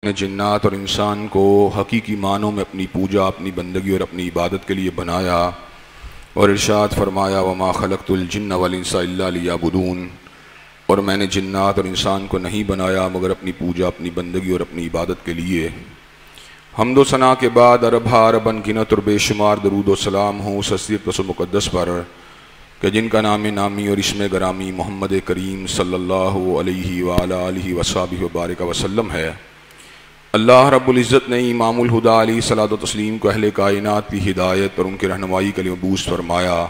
نے جنات اور انسان کو حقیقی معنوں میں اپنی پوجا، اپنی بندگی اور اپنی عبادت کے لیے بنایا اور ارشاد فرمایا وما خلقت الجن والانس الا لیعبدون، اور میں نے جنات اور انسان کو نہیں بنایا مگر اپنی پوجا، اپنی بندگی اور اپنی عبادت کے لیے۔ حمد و ثنا کے بعد اربہ اربن گنت اور بے شمار درود و سلام ہوں اس ہستی اقدس و مقدس پر کہ جن کا نام نامی اور اسم گرامی محمد کریم صلی اللہ علیہ وآلہ آلہ وصحبہ وبارک وسلم ہے۔ اللہ رب العزت نے امام الہدیٰ علیہ صلاۃ و تسلیم کو اہل کائنات کی ہدایت اور ان کے رہنمائی کے لیے مبعوث فرمایا،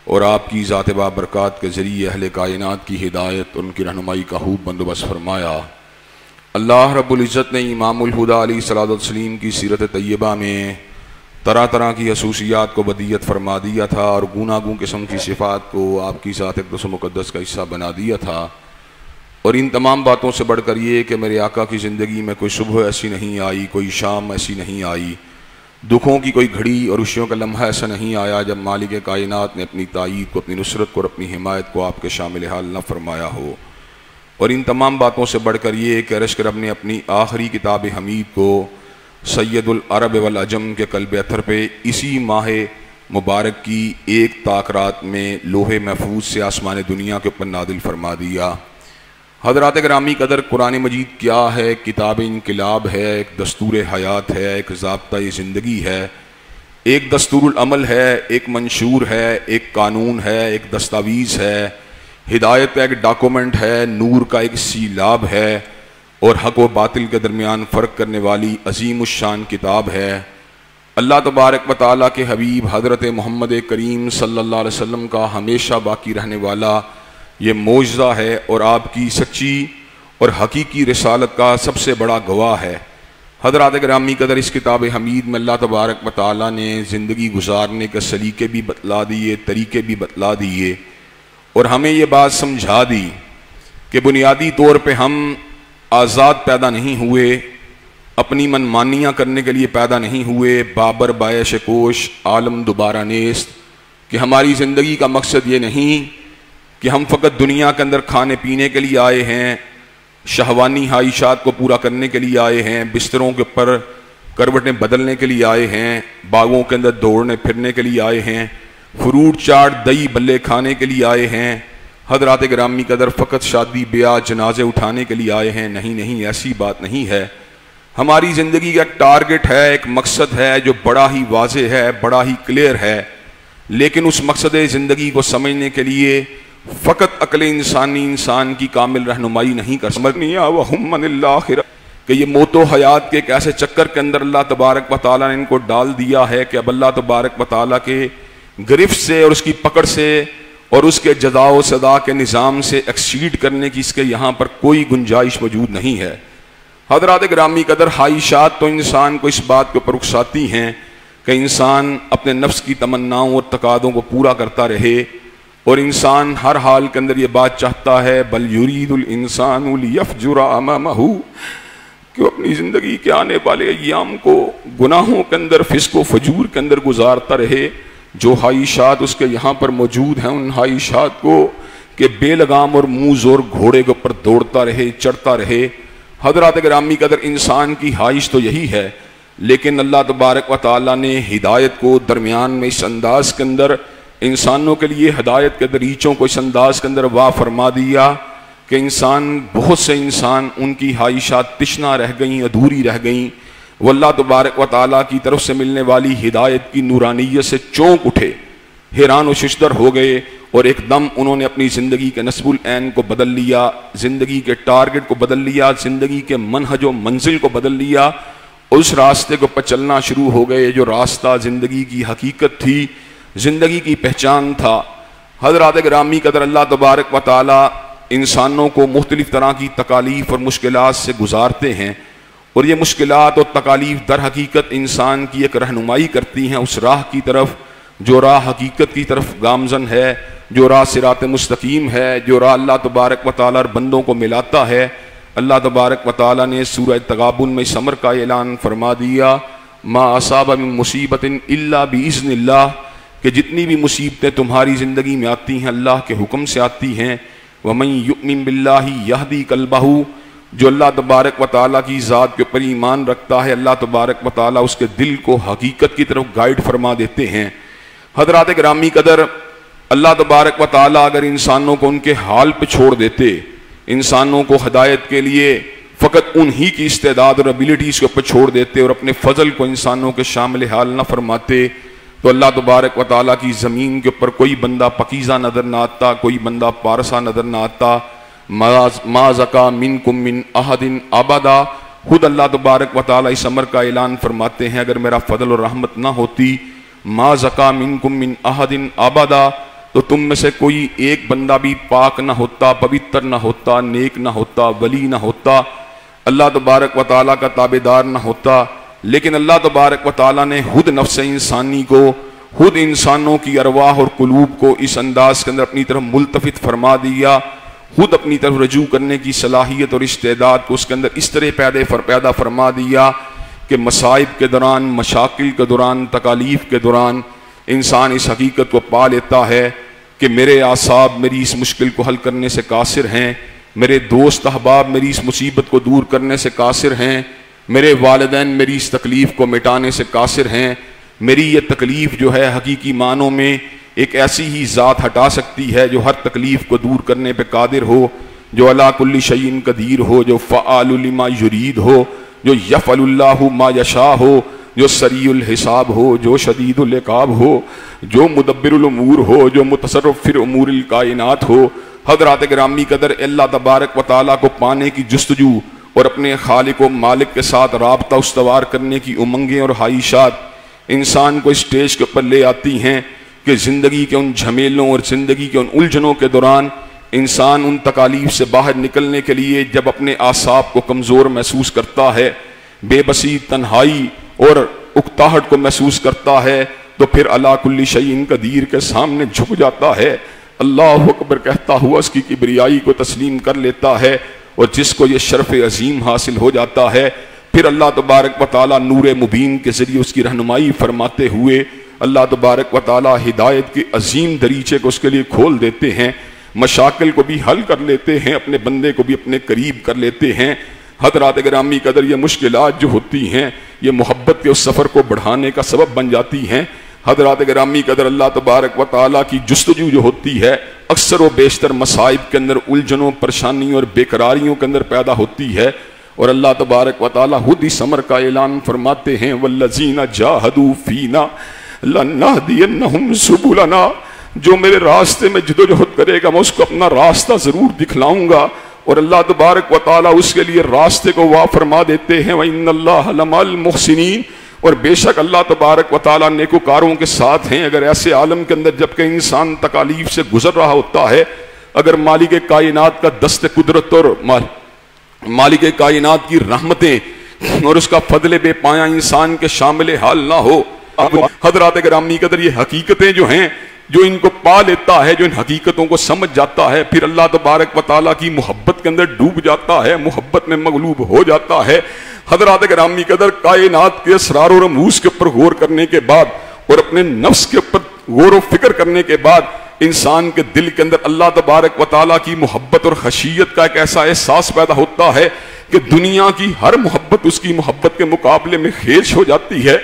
اور آپ کی ذات بابرکات کے ذریعے اہل کائنات کی ہدایت اور ان کی رہنمائی کا خوب بندوبست فرمایا۔ اللہ رب العزت نے امام الہدیٰ علیہ صلاۃ و تسلیم کی سیرت طیبہ میں طرح طرح کی خصوصیات کو بدیعت فرما دیا تھا اور گوناگوں قسم کی صفات کو آپ کی ذات اقدس و مقدس کا حصہ بنا دیا تھا، اور ان تمام باتوں سے بڑھ کر یہ کہ میرے آقا کی زندگی میں کوئی صبح ایسی نہیں آئی، کوئی شام ایسی نہیں آئی، دکھوں کی کوئی گھڑی اور خوشیوں کا لمحہ ایسا نہیں آیا جب مالک کائنات نے اپنی تائید کو، اپنی نصرت کو اور اپنی حمایت کو آپ کے شامل حال نہ فرمایا ہو۔ اور ان تمام باتوں سے بڑھ کر یہ کہ عرش رب نے اپنی آخری کتاب حمید کو سید العرب والعجم کے قلب اطہر پہ اسی ماہ مبارک کی ایک طاق رات میں لوح محفوظ سے آسمان دنیا کے اوپر نازل فرما دیا۔ حضرات گرامی قدر، قرآن مجید کیا ہے؟ کتاب انقلاب ہے، ایک دستور حیات ہے، ایک ضابطہ زندگی ہے، ایک دستور العمل ہے، ایک منشور ہے، ایک قانون ہے، ایک دستاویز ہے، ہدایت کا ایک ڈاکومنٹ ہے، نور کا ایک سیلاب ہے، اور حق و باطل کے درمیان فرق کرنے والی عظیم الشان کتاب ہے۔ اللہ تبارک و تعالیٰ کے حبیب حضرت محمد کریم صلی اللہ علیہ وسلم کا ہمیشہ باقی رہنے والا یہ معجزہ ہے اور آپ کی سچی اور حقیقی رسالت کا سب سے بڑا گواہ ہے۔ حضرات گرامی قدر، اس کتاب حمید میں اللہ تبارک و تعالیٰ نے زندگی گزارنے کے سلیقے بھی بتلا دیے، طریقے بھی بتلا دیے، اور ہمیں یہ بات سمجھا دی کہ بنیادی طور پہ ہم آزاد پیدا نہیں ہوئے، اپنی منمانیاں کرنے کے لیے پیدا نہیں ہوئے، بابر باعث کوش عالم دوبارہ نیست، کہ ہماری زندگی کا مقصد یہ نہیں کہ ہم فقط دنیا کے اندر کھانے پینے کے لیے آئے ہیں، شہوانی خواہشات کو پورا کرنے کے لیے آئے ہیں، بستروں کے اوپر کروٹیں بدلنے کے لیے آئے ہیں، باغوں کے اندر دوڑنے پھرنے کے لیے آئے ہیں، فروٹ چاٹ دہی بلے کھانے کے لیے آئے ہیں، حضرات گرامی قدر فقط شادی بیاہ جنازے اٹھانے کے لیے آئے ہیں۔ نہیں، ایسی بات نہیں ہے۔ ہماری زندگی کا ایک ٹارگٹ ہے، ایک مقصد ہے جو بڑا ہی واضح ہے، بڑا ہی کلیئر ہے، لیکن اس مقصد زندگی کو سمجھنے کے لیے فقط عقل انسانی انسان کی کامل رہنمائی نہیں کر سکتی، کہ یہ موت و حیات کے ایک ایسے چکر کے اندر اللہ تبارک و تعالیٰ نے ان کو ڈال دیا ہے کہ اب اللہ تبارک و تعالیٰ کے گرفت سے اور اس کی پکڑ سے اور اس کے جزا و سزا کے نظام سے ایکسیڈ کرنے کی اس کے یہاں پر کوئی گنجائش موجود نہیں ہے۔ حضرات گرامی قدر، خواہشات تو انسان کو اس بات کے اوپر اکساتی ہیں کہ انسان اپنے نفس کی تمناؤں اور تقاضوں کو پورا کرتا رہے، اور انسان ہر حال کے اندر یہ بات چاہتا ہے بل یرید الانسان لیفجر امامہ، کہ وہ اپنی زندگی کے آنے والے ایام کو گناہوں کے اندر، فسق و فجور کے اندر گزارتا رہے۔ جو خواہشات اس کے یہاں پر موجود ہیں ان خواہشات کو کہ بے لگام اور منہ زور گھوڑے کے اوپر دوڑتا رہے، چڑھتا رہے۔ حضرات گرامی قدر، انسان کی خواہش تو یہی ہے، لیکن اللہ تبارک و تعالیٰ نے ہدایت کو درمیان میں اس انداز کے اندر انسانوں کے لیے ہدایت کے دریچوں کو اس انداز کے اندر واہ فرما دیا کہ بہت سے انسان ان کی خواہشات تشنا رہ گئیں، ادھوری رہ گئیں، وہ اللہ تبارک و تعالیٰ کی طرف سے ملنے والی ہدایت کی نورانیت سے چونک اٹھے، حیران و ششدر ہو گئے، اور ایک دم انہوں نے اپنی زندگی کے نصب العین کو بدل لیا، زندگی کے ٹارگٹ کو بدل لیا، زندگی کے منہج و منزل کو بدل لیا، اس راستے کو پر چلنا شروع ہو گئے جو راستہ زندگی کی حقیقت تھی، زندگی کی پہچان تھا۔ حضرات گرامی قدر، اللہ تبارک و تعالیٰ انسانوں کو مختلف طرح کی تکالیف اور مشکلات سے گزارتے ہیں، اور یہ مشکلات اور تکالیف در حقیقت انسان کی ایک رہنمائی کرتی ہیں اس راہ کی طرف جو راہ حقیقت کی طرف گامزن ہے، جو راہ صراط مستقیم ہے، جو راہ اللہ تبارک و تعالیٰ بندوں کو ملاتا ہے۔ اللہ تبارک و تعالیٰ نے سورہ تغابن میں اس امر کا اعلان فرما دیا، ما اصاب من مصیبت الا باذن اللہ، کہ جتنی بھی مصیبتیں تمہاری زندگی میں آتی ہیں اللہ کے حکم سے آتی ہیں۔ وَمَن يُؤْمِن بِاللَّهِ يَهْدِي قَلْبَهُ، جو اللہ تبارک و تعالیٰ کی ذات کے اوپر ایمان رکھتا ہے اللہ تبارک و تعالیٰ اس کے دل کو حقیقت کی طرف گائیڈ فرما دیتے ہیں۔ حضرات گرامی قدر، اللہ تبارک و تعالیٰ اگر انسانوں کو ان کے حال پہ چھوڑ دیتے، انسانوں کو ہدایت کے لیے فقط انہی کی استعداد اور ابیلٹیز کے اوپر چھوڑ دیتے اور اپنے فضل کو انسانوں کے شامل حال نہ فرماتے، تو اللہ تبارک و تعالیٰ کی زمین کے اوپر کوئی بندہ پکیزہ نظر نہ آتا، کوئی بندہ پارسا نظر نہ آتا۔ ما زکا منکم من احد ابدا، خود اللہ تبارک و تعالیٰ اس امر کا اعلان فرماتے ہیں اگر میرا فضل اور رحمت نہ ہوتی، ما زکا منکم من احد ابدا، تو تم میں سے کوئی ایک بندہ بھی پاک نہ ہوتا، پوتر نہ ہوتا، نیک نہ ہوتا، ولی نہ ہوتا، اللہ تبارک و تعالیٰ کا تابعدار نہ ہوتا۔ لیکن اللہ تبارک و تعالیٰ نے خود نفس انسانی کو، خود انسانوں کی ارواح اور قلوب کو اس انداز کے اندر اپنی طرف ملتفت فرما دیا، خود اپنی طرف رجوع کرنے کی صلاحیت اور استعداد کو اس کے اندر اس طرح پیدا فرما دیا کہ مصائب کے دوران، مشاکل کے دوران، تکالیف کے دوران انسان اس حقیقت کو پا لیتا ہے کہ میرے اعصاب میری اس مشکل کو حل کرنے سے قاصر ہیں، میرے دوست احباب میری اس مصیبت کو دور کرنے سے قاصر ہیں، میرے والدین میری اس تکلیف کو مٹانے سے قاصر ہیں، میری یہ تکلیف جو ہے حقیقی معنوں میں ایک ایسی ہی ذات ہٹا سکتی ہے جو ہر تکلیف کو دور کرنے پہ قادر ہو، جو علی کل شیء قدیر ہو، جو فعال لما یرید ہو، جو یفعل اللہ ما یشاء ہو، جو سریع الحساب ہو، جو شدید العقاب ہو، جو مدبر الامور ہو، جو متصرف فی امور الکائنات ہو۔ حضرات گرامی قدر، اللہ تبارک و تعالیٰ کو پانے کی جستجو اور اپنے خالق و مالک کے ساتھ رابطہ استوار کرنے کی امنگیں اور خواہشات انسان کو اسٹیج کے اوپر لے آتی ہیں کہ زندگی کے ان جھمیلوں اور زندگی کے ان الجھنوں کے دوران انسان ان تکالیف سے باہر نکلنے کے لیے جب اپنے اعصاب کو کمزور محسوس کرتا ہے، بے بسی، تنہائی اور اکتاہٹ کو محسوس کرتا ہے، تو پھر علی کل شیء قدیر کے سامنے جھک جاتا ہے، اللہ اکبر کہتا ہوا اس کی کبریائی کو تسلیم کر لیتا ہے، اور جس کو یہ شرف عظیم حاصل ہو جاتا ہے پھر اللہ تبارک و تعالیٰ نور مبین کے ذریعے اس کی رہنمائی فرماتے ہوئے اللہ تبارک و تعالیٰ ہدایت کے عظیم دریچے کو اس کے لیے کھول دیتے ہیں، مشاکل کو بھی حل کر لیتے ہیں، اپنے بندے کو بھی اپنے قریب کر لیتے ہیں۔ حضرات گرامی قدر، یہ مشکلات جو ہوتی ہیں یہ محبت کے اس سفر کو بڑھانے کا سبب بن جاتی ہیں۔ حضرات گرامی قدر، اللہ تبارک و تعالیٰ کی جستجو جو ہوتی ہے اکثر و بیشتر مصائب کے اندر، الجھنوں، پریشانیوں اور بےقراریوں کے اندر پیدا ہوتی ہے، اور اللہ تبارک و تعالیٰ خود اس امر کا اعلان فرماتے ہیں والذین جاہدوا فینا لنہدینہم سبلنا، جو میرے راستے میں جدوجہد کرے گا میں اس کو اپنا راستہ ضرور دکھلاؤں گا، اور اللہ تبارک و تعالیٰ اس کے لیے راستے کو واہ فرما دیتے ہیں وَإِنَّ اللَّهَ لَمَعَ الْمُحْسِنِينَ، اور بے شک اللہ تبارک و تعالیٰ نیکوکاروں کے ساتھ ہیں۔ اگر ایسے عالم کے اندر جبکہ انسان تکالیف سے گزر رہا ہوتا ہے، اگر مالک کائنات کا دست قدرت اور مالک کائنات کی رحمتیں اور اس کا فضل بے پایہ انسان کے شامل حال نہ ہو، حضرات گرامی قدر یہ حقیقتیں جو ہیں جو ان کو پا لیتا ہے، جو ان حقیقتوں کو سمجھ جاتا ہے، پھر اللہ تبارک و تعالیٰ کی محبت کے اندر ڈوب جاتا ہے، محبت میں مغلوب ہو جاتا ہے۔ حضرات گرامی قدر، کائنات کے اسرار و رموز کے اوپر غور کرنے کے بعد اور اپنے نفس کے اوپر غور و فکر کرنے کے بعد انسان کے دل کے اندر اللہ تبارک و تعالیٰ کی محبت اور خشیت کا ایک ایسا احساس پیدا ہوتا ہے کہ دنیا کی ہر محبت اس کی محبت کے مقابلے میں خیش ہو جاتی ہے،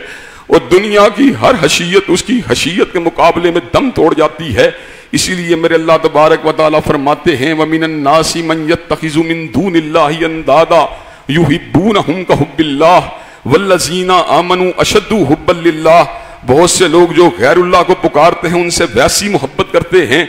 اور دنیا کی ہر حشیت اس کی حشیت کے مقابلے میں دم توڑ جاتی ہے۔ اسی لیے میرے اللہ تبارک و تعالیٰ فرماتے ہیں وَمِنَ النَّاسِ مَن يَتَّخِذُ مِن دُونِ اللَّهِ أَندَادًا يُحِبُّونَهُمْ كَحُبِّ اللَّهِ وَالَّذِينَ آمَنُوا أَشَدُّ حُبًّا لِلَّهِ، بہت سے لوگ جو غیر اللہ کو پکارتے ہیں ان سے ویسی محبت کرتے ہیں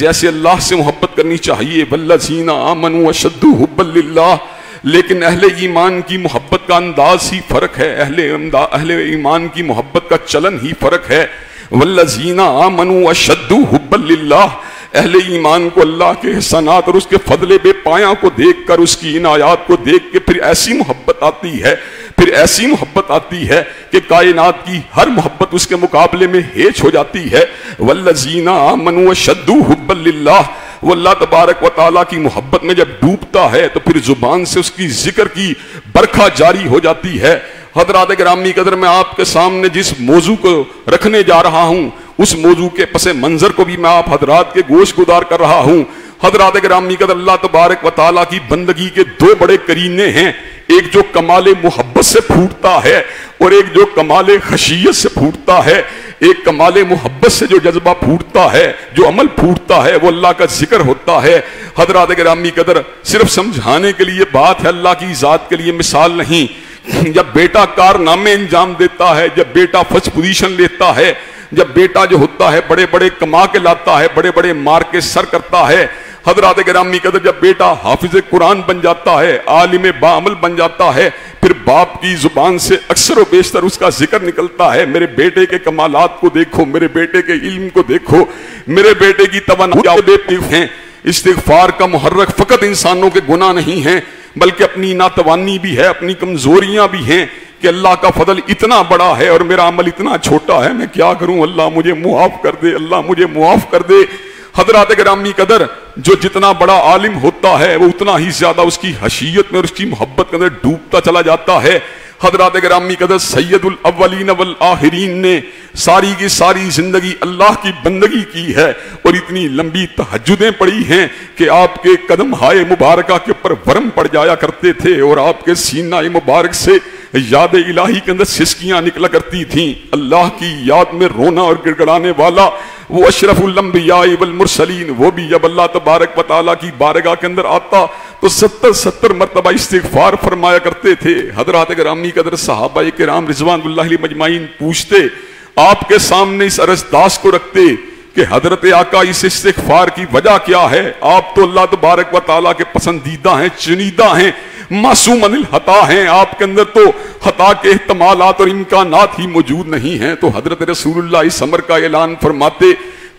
جیسے اللہ سے محبت کرنی چاہیے، وَالَّذِينَ آمَنُوا أَشَدُّ حُبًّا لِلَّهِ، لیکن اہل ایمان کی محبت کا انداز ہی فرق ہے، اہل ایمان کی محبت کا چلن ہی فرق ہے۔ والذین آمنوا اشد حبا للہ، اہل ایمان کو اللہ کے احسانات اور اس کے فضل بے پایہ کو دیکھ کر، اس کی عنایات کو دیکھ کے پھر ایسی محبت آتی ہے، پھر ایسی محبت آتی ہے کہ کائنات کی ہر محبت اس کے مقابلے میں ہیچ ہو جاتی ہے۔ والذین آمنوا اشد حبا للہ، وہ اللہ تبارک و تعالیٰ کی محبت میں جب ڈوبتا ہے تو پھر زبان سے اس کی ذکر کی برکھا جاری ہو جاتی ہے۔ حضرات گرامی قدر، میں آپ کے سامنے جس موضوع کو رکھنے جا رہا ہوں اس موضوع کے پس منظر کو بھی میں آپ حضرات کے گوش گزار کر رہا ہوں۔ حضرات گرامی قدر اللہ تبارک و تعالیٰ کی بندگی کے دو بڑے کرینے ہیں، ایک جو کمال محبت سے پھوٹتا ہے اور ایک جو کمال خشیت سے پھوٹتا ہے۔ ایک کمال محبت سے جو جذبہ پھوٹتا ہے، جو عمل پھوٹتا ہے، وہ اللہ کا ذکر ہوتا ہے۔ حضرات گرامی قدر صرف سمجھانے کے لیے بات ہے، اللہ کی ذات کے لیے مثال نہیں۔ جب بیٹا کارنامے انجام دیتا ہے، جب بیٹا فرسٹ پوزیشن لیتا ہے، جب بیٹا جو ہوتا ہے بڑے بڑے کما کے لاتا ہے، بڑے بڑے مار کے سر کرتا ہے، حضرات گرامی قدر جب بیٹا حافظ قرآن بن جاتا ہے، عالم باعمل بن جاتا ہے، پھر باپ کی زبان سے اکثر و بیشتر اس کا ذکر نکلتا ہے، میرے بیٹے کے کمالات کو دیکھو، میرے بیٹے کے علم کو دیکھو، میرے بیٹے کی توانائی ہیں۔ استغفار کا محرک فقط انسانوں کے گناہ نہیں ہیں، بلکہ اپنی ناتوانی بھی ہے، اپنی کمزوریاں بھی ہیں کہ اللہ کا فضل اتنا بڑا ہے اور میرا عمل اتنا چھوٹا ہے، میں کیا کروں، اللہ مجھے معاف کر دے، اللہ مجھے معاف کر دے۔ حضرات گرامی قدر جو جتنا بڑا عالم ہوتا ہے وہ اتنا ہی زیادہ اس کی خشیت میں اور اس کی محبت کے اندر ڈوبتا چلا جاتا ہے۔ حضرات گرامی قدر سید الاولین والآخرین نے ساری کی ساری زندگی اللہ کی بندگی کی ہے اور اتنی لمبی تہجدیں پڑھی ہیں کہ آپ کے قدم ہائے مبارکہ کے اوپر ورم پڑ جایا کرتے تھے اور آپ کے سینہ مبارک سے یاد الہی کے اندر سسکیاں نکلا کرتی تھیں۔ اللہ کی یاد میں رونا اور گڑگڑانے والا وہ اشرف الانبیاء والمرسلین، وہ بھی جب اللہ تبارک و تعالیٰ کی بارگاہ کے اندر آتا تو 70 مرتبہ استغفار فرمایا کرتے تھے۔ حضرات گرامی قدر صحابہ کرام رضوان اللہ علیہ مجمعین پوچھتے، آپ کے سامنے اس عرضداز کو رکھتے کہ حضرت آقا اس استغفار کی وجہ کیا ہے؟ آپ تو اللہ تبارک و تعالیٰ کے پسندیدہ ہیں، چنیدہ ہیں، معصوم عن الخطا ہیں، آپ کے اندر تو خطا کے احتمالات اور امکانات ہی موجود نہیں ہیں۔ تو حضرت رسول اللہ اس امر کا اعلان فرماتے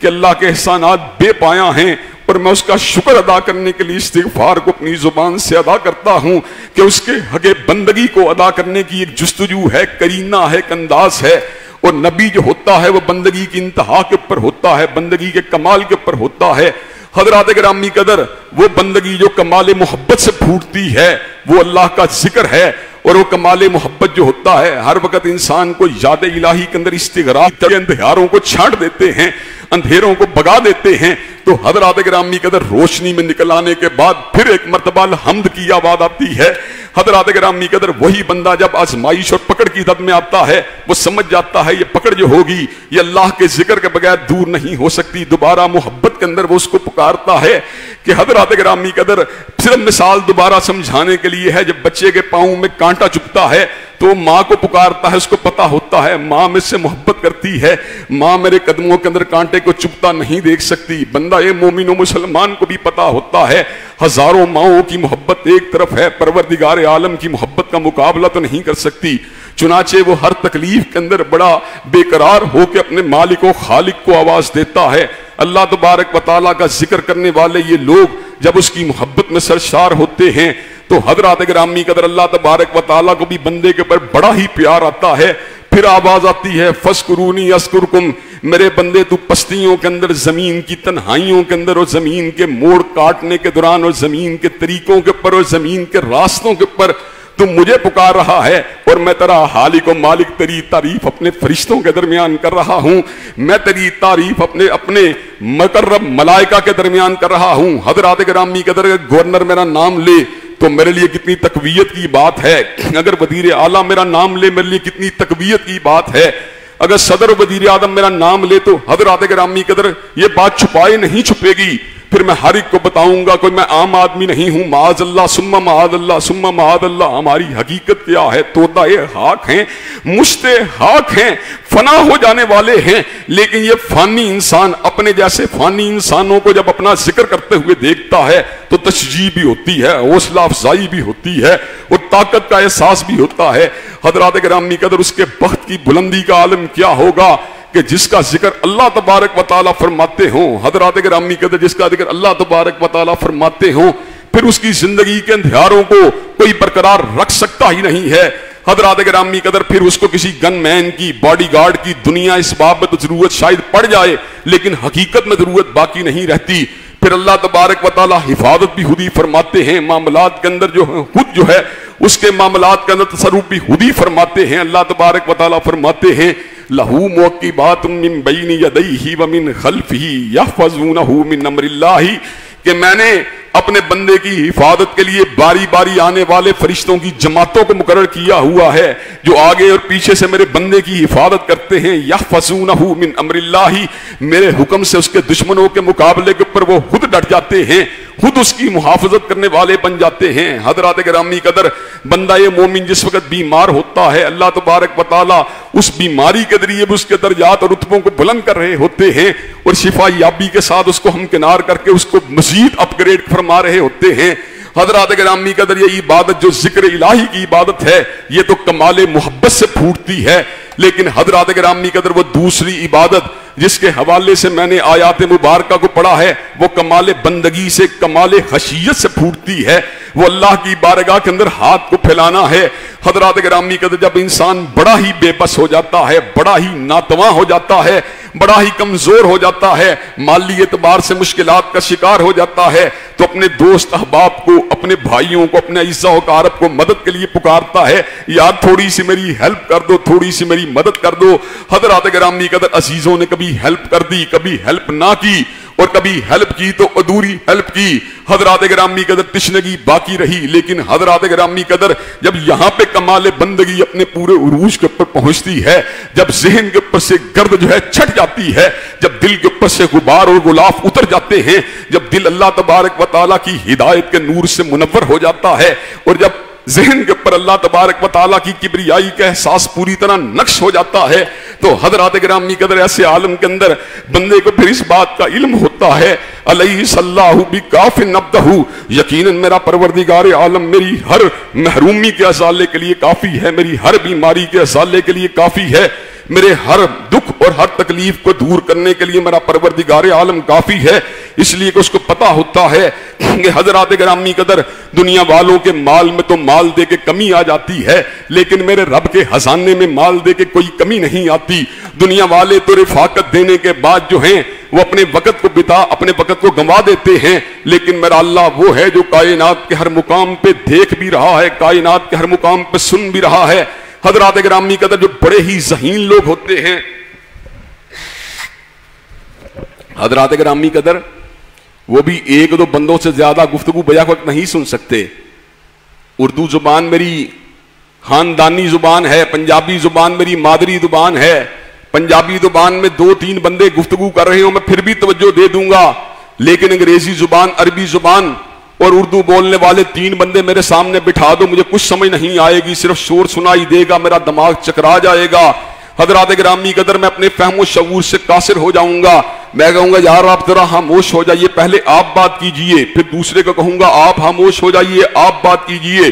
کہ اللہ کے احسانات بے پایاں ہیں اور میں اس کا شکر ادا کرنے کے لیے استغفار کو اپنی زبان سے ادا کرتا ہوں کہ اس کے حق بندگی کو ادا کرنے کی ایک جستجو ہے، کرینہ ہے، ایک انداز ہے۔ اور نبی جو ہوتا ہے وہ بندگی کی انتہا کے اوپر ہوتا ہے، بندگی کے کمال کے اوپر ہوتا ہے۔ حضرات گرامی قدر وہ بندگی جو کمال محبت سے پھوٹتی ہے وہ اللہ کا ذکر ہے، اور وہ کمال محبت جو ہوتا ہے ہر وقت انسان کو یاد الہی کے اندر استغراق کر اندھیاروں کو چھانٹ دیتے ہیں، اندھیروں کو بگا دیتے ہیں۔ تو حضرات گرامی قدر روشنی میں نکل آنے کے بعد پھر ایک مرتبہ الحمد کی آواز آتی ہے۔ حضرات گرامی قدر وہی بندہ جب آزمائش اور پکڑ کی زد میں آتا ہے وہ سمجھ جاتا ہے یہ پکڑ جو ہوگی یہ اللہ کے ذکر کے بغیر دور نہیں ہو سکتی، دوبارہ محبت کے اندر وہ اس کو پکارتا ہے کہ حضرات گرامی قدر صرف مثال دوبارہ سمجھانے کے لیے ہے، جب بچے کے پاؤں میں کانٹا چبھتا ہے تو وہ ماں کو پکارتا ہے، اس کو پتا ہوتا ہے ماں مجھ سے محبت کرتی ہے، ماں میرے قدموں کے اندر کانٹے کو چبھتا نہیں دیکھ سکتی۔ بندہ یہ مومن و مسلمان کو بھی پتا ہوتا ہے ہزاروں ماؤں کی محبت ایک طرف ہے، پروردگار عالم کی محبت کا مقابلہ تو نہیں کر سکتی۔ چنانچہ وہ ہر تکلیف کے اندر بڑا بے قرار ہو کے اپنے مالک و خالق کو آواز دیتا ہے۔ اللہ تبارک و تعالیٰ کا ذکر کرنے والے یہ لوگ جب اس کی محبت میں سرشار ہوتے ہیں تو حضرات گرامی قدر اللہ تبارک و تعالیٰ کو بھی بندے کے اوپر بڑا ہی پیار آتا ہے۔ پھر آواز آتی ہے فَاسْكُرُونِي أَذْكُرْكُمْ، میرے بندے تو پستیوں کے اندر، زمین کی تنہائیوں کے اندر اور زمین کے موڑ کاٹنے کے دوران اور زمین کے طریقوں کے اوپر اور زمین کے راستوں کے اوپر تو مجھے پکار رہا ہے، اور میں تیرا خالق و مالک تیری تعریف اپنے فرشتوں کے درمیان کر رہا ہوں، میں تیری تعریف اپنے مقرب ملائکہ کے درمیان کر رہا ہوں۔ حضرات گرامی قدر گورنر میرا نام لے تو میرے لیے کتنی تقویت کی بات ہے، اگر وزیر اعلیٰ میرا نام لے میرے لیے کتنی تقویت کی بات ہے، اگر صدر وزیر اعظم میرا نام لے تو حضرات گرامی قدر یہ بات چھپائے نہیں چھپے گی۔ پھر میں ہر ایک کو بتاؤں گا، کوئی میں عام آدمی نہیں ہوں، معاذ اللہ ثم معاذ اللہ ثم معاذ اللہ۔ ہماری حقیقت کیا ہے؟ طوطا خاک ہیں، مشت خاک ہیں، فنا ہو جانے والے ہیں، لیکن یہ فانی انسان اپنے جیسے فانی انسانوں کو جب اپنا ذکر کرتے ہوئے دیکھتا ہے تو تشجیع بھی ہوتی ہے، حوصلہ افزائی بھی ہوتی ہے اور طاقت کا احساس بھی ہوتا ہے۔ حضرات گرامی قدر اس کے بخت کی بلندی کا عالم کیا ہوگا کہ جس کا ذکر اللہ تبارک و تعالیٰ فرماتے ہوں، حضرات گرامی قدر جس کا ذکر اللہ تبارک و تعالیٰ فرماتے ہوں، پھر اس کی زندگی کے اندھیاروں کو کوئی برقرار رکھ سکتا ہی نہیں ہے۔ حضرات گرامی قدر پھر اس کو کسی گن مین کی، باڈی گارڈ کی دنیا اس باب میں ضرورت شاید پڑ جائے، لیکن حقیقت میں ضرورت باقی نہیں رہتی۔ پھر اللہ تبارک و تعالیٰ حفاظت بھی خود ہی فرماتے ہیں، معاملات کے اندر جو خود جو ہے اس کے معاملات کے اندر تصرف بھی خود ہی فرماتے ہیں۔ اللہ تبارک و تعالیٰ فرماتے ہیں لَهُ مُعَقِّبَاتٌ مِّن بَيْنِ يَدَيْهِ وَمِن خَلْفِهِ يَحْفَظُونَهُ مِنْ أَمْرِ اللَّهِ کہ میں نے اپنے بندے کی حفاظت کے لیے باری باری آنے والے فرشتوں کی جماعتوں کو مقرر کیا ہوا ہے جو آگے اور پیچھے سے میرے بندے کی حفاظت کرتے ہیں. یحفظونہ من امر اللہ, میرے حکم سے اس کے دشمنوں کے مقابلے کے اوپر وہ خود ڈٹ جاتے ہیں, خود اس کی محافظت کرنے والے بن جاتے ہیں. حضرات گرامی قدر, بندہ یہ مومن جس وقت بیمار ہوتا ہے اللہ تبارک و تعالی اس بیماری کے ذریعے بھی اس کے درجات اور رتبوں کو بلند کر رہے ہوتے ہیں, اور شفا یابی کے ساتھ اس کو ہمکنار کر کے اس کو مزید اپ گریڈ فرما رہے ہوتے ہیں. حضرات گرامی قدر, یہ عبادت جو ذکر الہی کی عبادت ہے یہ تو کمال محبت سے پھوٹتی ہے, لیکن حضرات گرامی قدر وہ دوسری عبادت جس کے حوالے سے میں نے آیات مبارکہ کو پڑھا ہے وہ کمال بندگی سے, کمال خشیت سے پھوٹتی ہے. وہ اللہ کی بارگاہ کے اندر ہاتھ کو پھیلانا ہے. حضرات گرامی قدر, جب انسان بڑا ہی بے بس ہو جاتا ہے, بڑا ہی ناتواں ہو جاتا ہے, بڑا ہی کمزور ہو جاتا ہے, مالی اعتبار سے مشکلات کا شکار ہو جاتا ہے, تو اپنے دوست احباب کو, اپنے بھائیوں کو, اپنے اعزاء و اقارب کو مدد کے لیے پکارتا ہے, یار تھوڑی سی میری ہیلپ کر دو, تھوڑی سی میری مدد کر دو. حضرات گرامی قدر, عزیزوں نے کبھی ہیلپ کر دی, کبھی ہیلپ نہ کی, اور کبھی ہیلپ کی تو ادھوری ہیلپ کی. حضرات گرامی قدر, تشنگی باقی رہی. لیکن حضرات گرامی قدر, جب یہاں پہ کمال بندگی اپنے پورے عروج کے اوپر پہنچتی ہے, جب ذہن کے اوپر سے گرد جو ہے چھٹ جاتی ہے, جب دل کے اوپر سے غبار اور غلاف اتر جاتے ہیں, جب دل اللہ تبارک و تعالیٰ کی ہدایت کے نور سے منور ہو جاتا ہے, اور جب ذہن کے اوپر اللہ تبارک و تعالیٰ کی کبریائی کا احساس پوری طرح نقش ہو جاتا ہے, تو حضرات گرامی قدر ایسے عالم کے اندر بندے کو پھر اس بات کا علم ہوتا ہے, علیہ اللہ بکاف عبدہ, یقیناً میرا پروردگار عالم میری ہر محرومی کے ازالے کے لیے کافی ہے, میری ہر بیماری کے ازالے کے لیے کافی ہے, میرے ہر دکھ اور ہر تکلیف کو دور کرنے کے لیے میرا پروردگار عالم کافی ہے. اس لیے کہ اس کو پتا ہوتا ہے کہ حضرات گرامی قدر, دنیا والوں کے مال میں تو مال دے کے کمی آ جاتی ہے, لیکن میرے رب کے خزانے میں مال دے کے کوئی کمی نہیں آتی. دنیا والے تو رفاقت دینے کے بعد جو ہیں وہ اپنے وقت کو اپنے وقت کو گنوا دیتے ہیں, لیکن میرا اللہ وہ ہے جو کائنات کے ہر مقام پہ دیکھ بھی رہا ہے, کائنات کے ہر مقام پہ سن بھی رہا ہے. حضرات گرامی قدر, جو بڑے ہی ذہین لوگ ہوتے ہیں حضرات گرامی قدر, وہ بھی ایک دو بندوں سے زیادہ گفتگو بیک وقت نہیں سن سکتے. اردو زبان میری خاندانی زبان ہے, پنجابی زبان میری مادری زبان ہے, پنجابی زبان میں دو تین بندے گفتگو کر رہے ہوں میں پھر بھی توجہ دے دوں گا, لیکن انگریزی زبان, عربی زبان اور اردو بولنے والے تین بندے میرے سامنے بٹھا دو, مجھے کچھ سمجھ نہیں آئے گی, صرف شور سنائی دے گا, میرا دماغ چکرا جائے گا. حضرات گرامی قدر, میں اپنے فہم و شعور سے قاصر ہو جاؤں گا. میں کہوں گا یار آپ ذرا خاموش ہو جائیے, پہلے آپ بات کیجئے, پھر دوسرے کو کہوں گا آپ خاموش ہو جائیے, آپ بات کیجئے.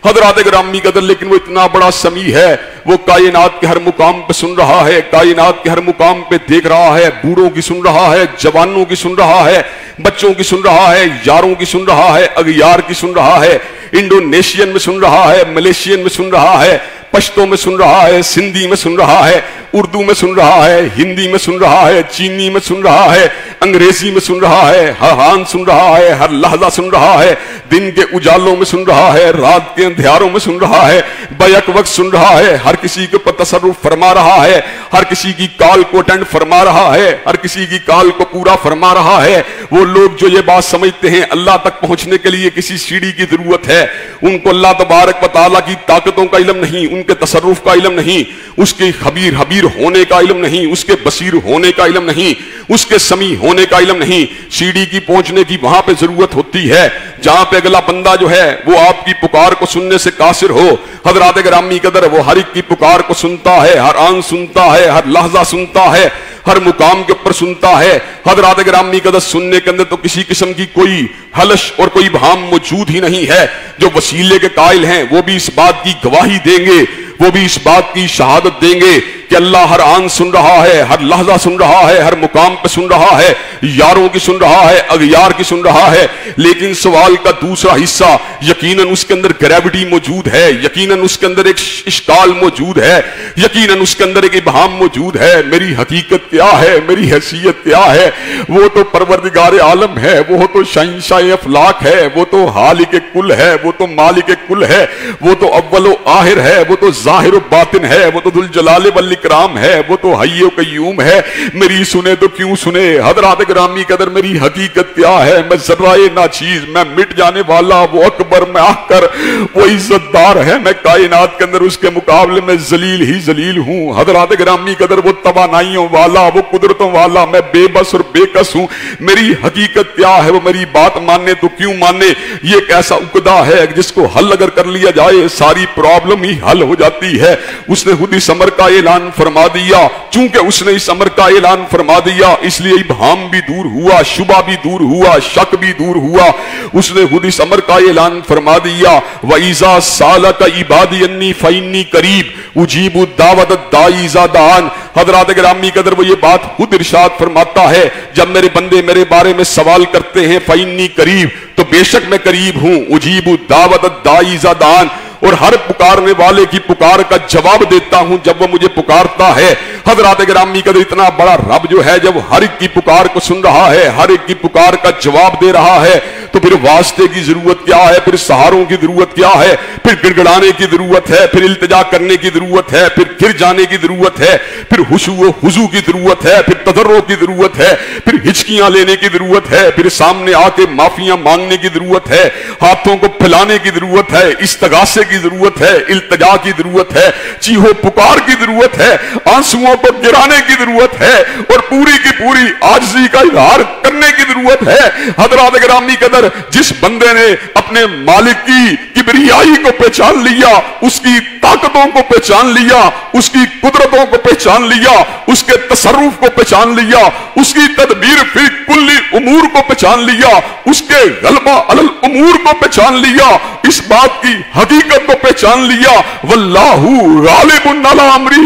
حضرات گرامی قدر, لیکن وہ اتنا بڑا سمیع ہے, وہ کائنات کے ہر مقام پہ سن رہا ہے, کائنات کے ہر مقام پہ دیکھ رہا ہے, بوڑھوں کی سن رہا ہے, جوانوں کی سن رہا ہے, بچوں کی سن رہا ہے, یاروں کی سن رہا ہے, اغیار کی سن رہا ہے, انڈونیشین میں سن رہا ہے, ملیشین میں سن رہا ہے, پشتو میں سن رہا ہے, سندھی میں سن رہا ہے, اردو میں سن رہا ہے, ہندی میں سن رہا ہے, چینی میں سن رہا ہے, انگریزی میں سن رہا ہے, ہر سن رہا ہے, ہر لحظہ سن رہا ہے, دن کے اجالوں میں سن رہا ہے, رات کے اندھیاروں میں سن رہا ہے, بیک وقت سن رہا ہے, ہر کسی کے اوپر تصرف فرما رہا ہے, ہر کسی کی کال کو اٹینڈ فرما رہا ہے, ہر کسی کی کال کو پورا فرما رہا ہے. وہ لوگ جو یہ بات سمجھتے ہیں اللہ تک پہنچنے کے لیے کسی سیڑھی کی ضرورت ہے, ان کو اللہ تبارک و تعالیٰ کی طاقتوں کا علم نہیں, ان کے تصرف کا علم نہیں, اس کے خبیر ہونے کا علم نہیں, اس کے بصیر ہونے کا علم نہیں, اس کے سمیع ہونے کا علم نہیں. سیڑھی کی پہنچنے کی وہاں پہ ضرورت ہوتی ہے جہاں پہ اگلا بندہ جو ہے وہ آپ کی پکار کو سننے سے قاصر ہو. حضرات گرامی قدر, وہ ہر ایک کی پکار کو سنتا ہے, ہر آن سنتا ہے, ہر لحظہ سنتا ہے, ہر مقام کے اوپر سنتا ہے. حضرات گرامی قدر, سننے کے اندر تو کسی قسم کی کوئی حلش اور کوئی بہام موجود ہی نہیں ہے. جو وسیلے کے قائل ہیں وہ بھی اس بات کی گواہی دیں گے, وہ بھی اس بات کی شہادت دیں گے کہ اللہ ہر آن سن رہا ہے, ہر لحظہ سن رہا ہے, ہر مقام پہ سن رہا ہے, یاروں کی سن رہا ہے, اغیار کی سن رہا ہے. لیکن سوال کا دوسرا حصہ, یقیناً اس کے اندر گریوٹی موجود ہے, یقیناً اس کے اندر ایک اشکال موجود ہے, یقیناً اس کے اندر ایک ابہام موجود ہے. میری حقیقت کیا ہے, میری حیثیت کیا ہے؟ وہ تو پروردگار عالم ہے, وہ تو شہنشاہ افلاک ہے, وہ تو خالق کل ہے, وہ تو مالک کل ہے, وہ تو اول و آخر ہے, وہ تو ظاہر و باطن ہے, وہ تو ذل جلال والاکرام ہے, وہ تو حی و قیوم ہے. میری سنے تو کیوں سنے. حضرات گرامی قدر میری حقیقت کیا ہے؟ میں ذرہ ناچیز, میں مٹ جانے والا, وہ اکبر, میں آخر, وہ عزت دار ہے, میں کائنات کے اندر اس کے مقابلے میں ذلیل ہی ذلیل ہوں. حضرات گرامی قدر وہ توانائیوں والا, وہ قدرتوں والا, میں بے بس اور بے کس ہوں. میری حقیقت کیا ہے؟ وہ میری بات مانے تو کیوں مانے. یہ ایک ایسا عقدہ ہے جس کو حل اگر کر لیا جائے ساری پرابلم ہی حل ہو جاتی ہے. اس نے خود اس امر کا اعلان فرما دیا. چونکہ اس نے اس امر کا اعلان فرما دیا اس لیے ابہام بھی دور ہوا, شبہ بھی دور ہوا, شک بھی دور ہوا. اس نے خود اس امر کا اعلان فرما دیا. وَإِذَا سَأَلَكَ عِبَادِي أَنِّي فَإِنِّي قَرِيبٌ أُجِيبُ دَعْوَةَ الدَّاعِ إِذَا دَعَانِ. حضرات گرامی قدر وہ یہ بات خود ارشاد فرماتا ہے, جب میرے بندے میرے بارے میں سوال کرتے ہیں فَإِنِّي قَرِيبٌ, تو بے شک میں قریب ہوں. أُجِيبُ دَعْوَةَ الدَّاعِ إِذَا دَعَانِ, اور ہر پکارنے والے کی پکار کا جواب دیتا ہوں جب وہ مجھے پکارتا ہے. حضرات گرامی قدر اتنا بڑا رب جو ہے جب ہر ایک کی پکار کو سن رہا ہے, ہر ایک کی پکار کا جواب دے رہا ہے, تو پھر واسطے کی ضرورت کیا ہے, پھر سہاروں کی ضرورت کیا ہے, پھر گڑگڑانے کی ضرورت ہے, پھر التجا کرنے کی ضرورت ہے, پھر گر جانے کی ضرورت ہے, پھر خشوع و خضوع کی ضرورت ہے, پھر تضرع کی ضرورت ہے, پھر ہچکیاں لینے کی ضرورت ہے, پھر سامنے آ کے معافیاں مانگنے کی ضرورت ہے, ہاتھوں کو پھیلانے کی ضرورت ہے, استغاثے کی ضرورت ہے, التجا کی ضرورت ہے, چیخو پکار کی ضرورت ہے, آنسوؤں کو گرانے کی ضرورت ہے, اور پوری کی پوری عاجزی کا اظہار کرنے کی ضرورت ہے. حضرات گرامی قدر جس بندے نے اپنے مالک کی کبریائی کو پہچان لیا, اس کی طاقتوں کو پہچان لیا, اس کی قدرتوں کو پہچان لیا, اس کے تصرف کو پہچان لیا, اس کی تدبیر فی کلی امور کو پہچان لیا, اس کے غلبہ علی الامور کو پہچان لیا, اس بات کی حقیقت کو پہچان لیا, واللہ غالب علی امرہ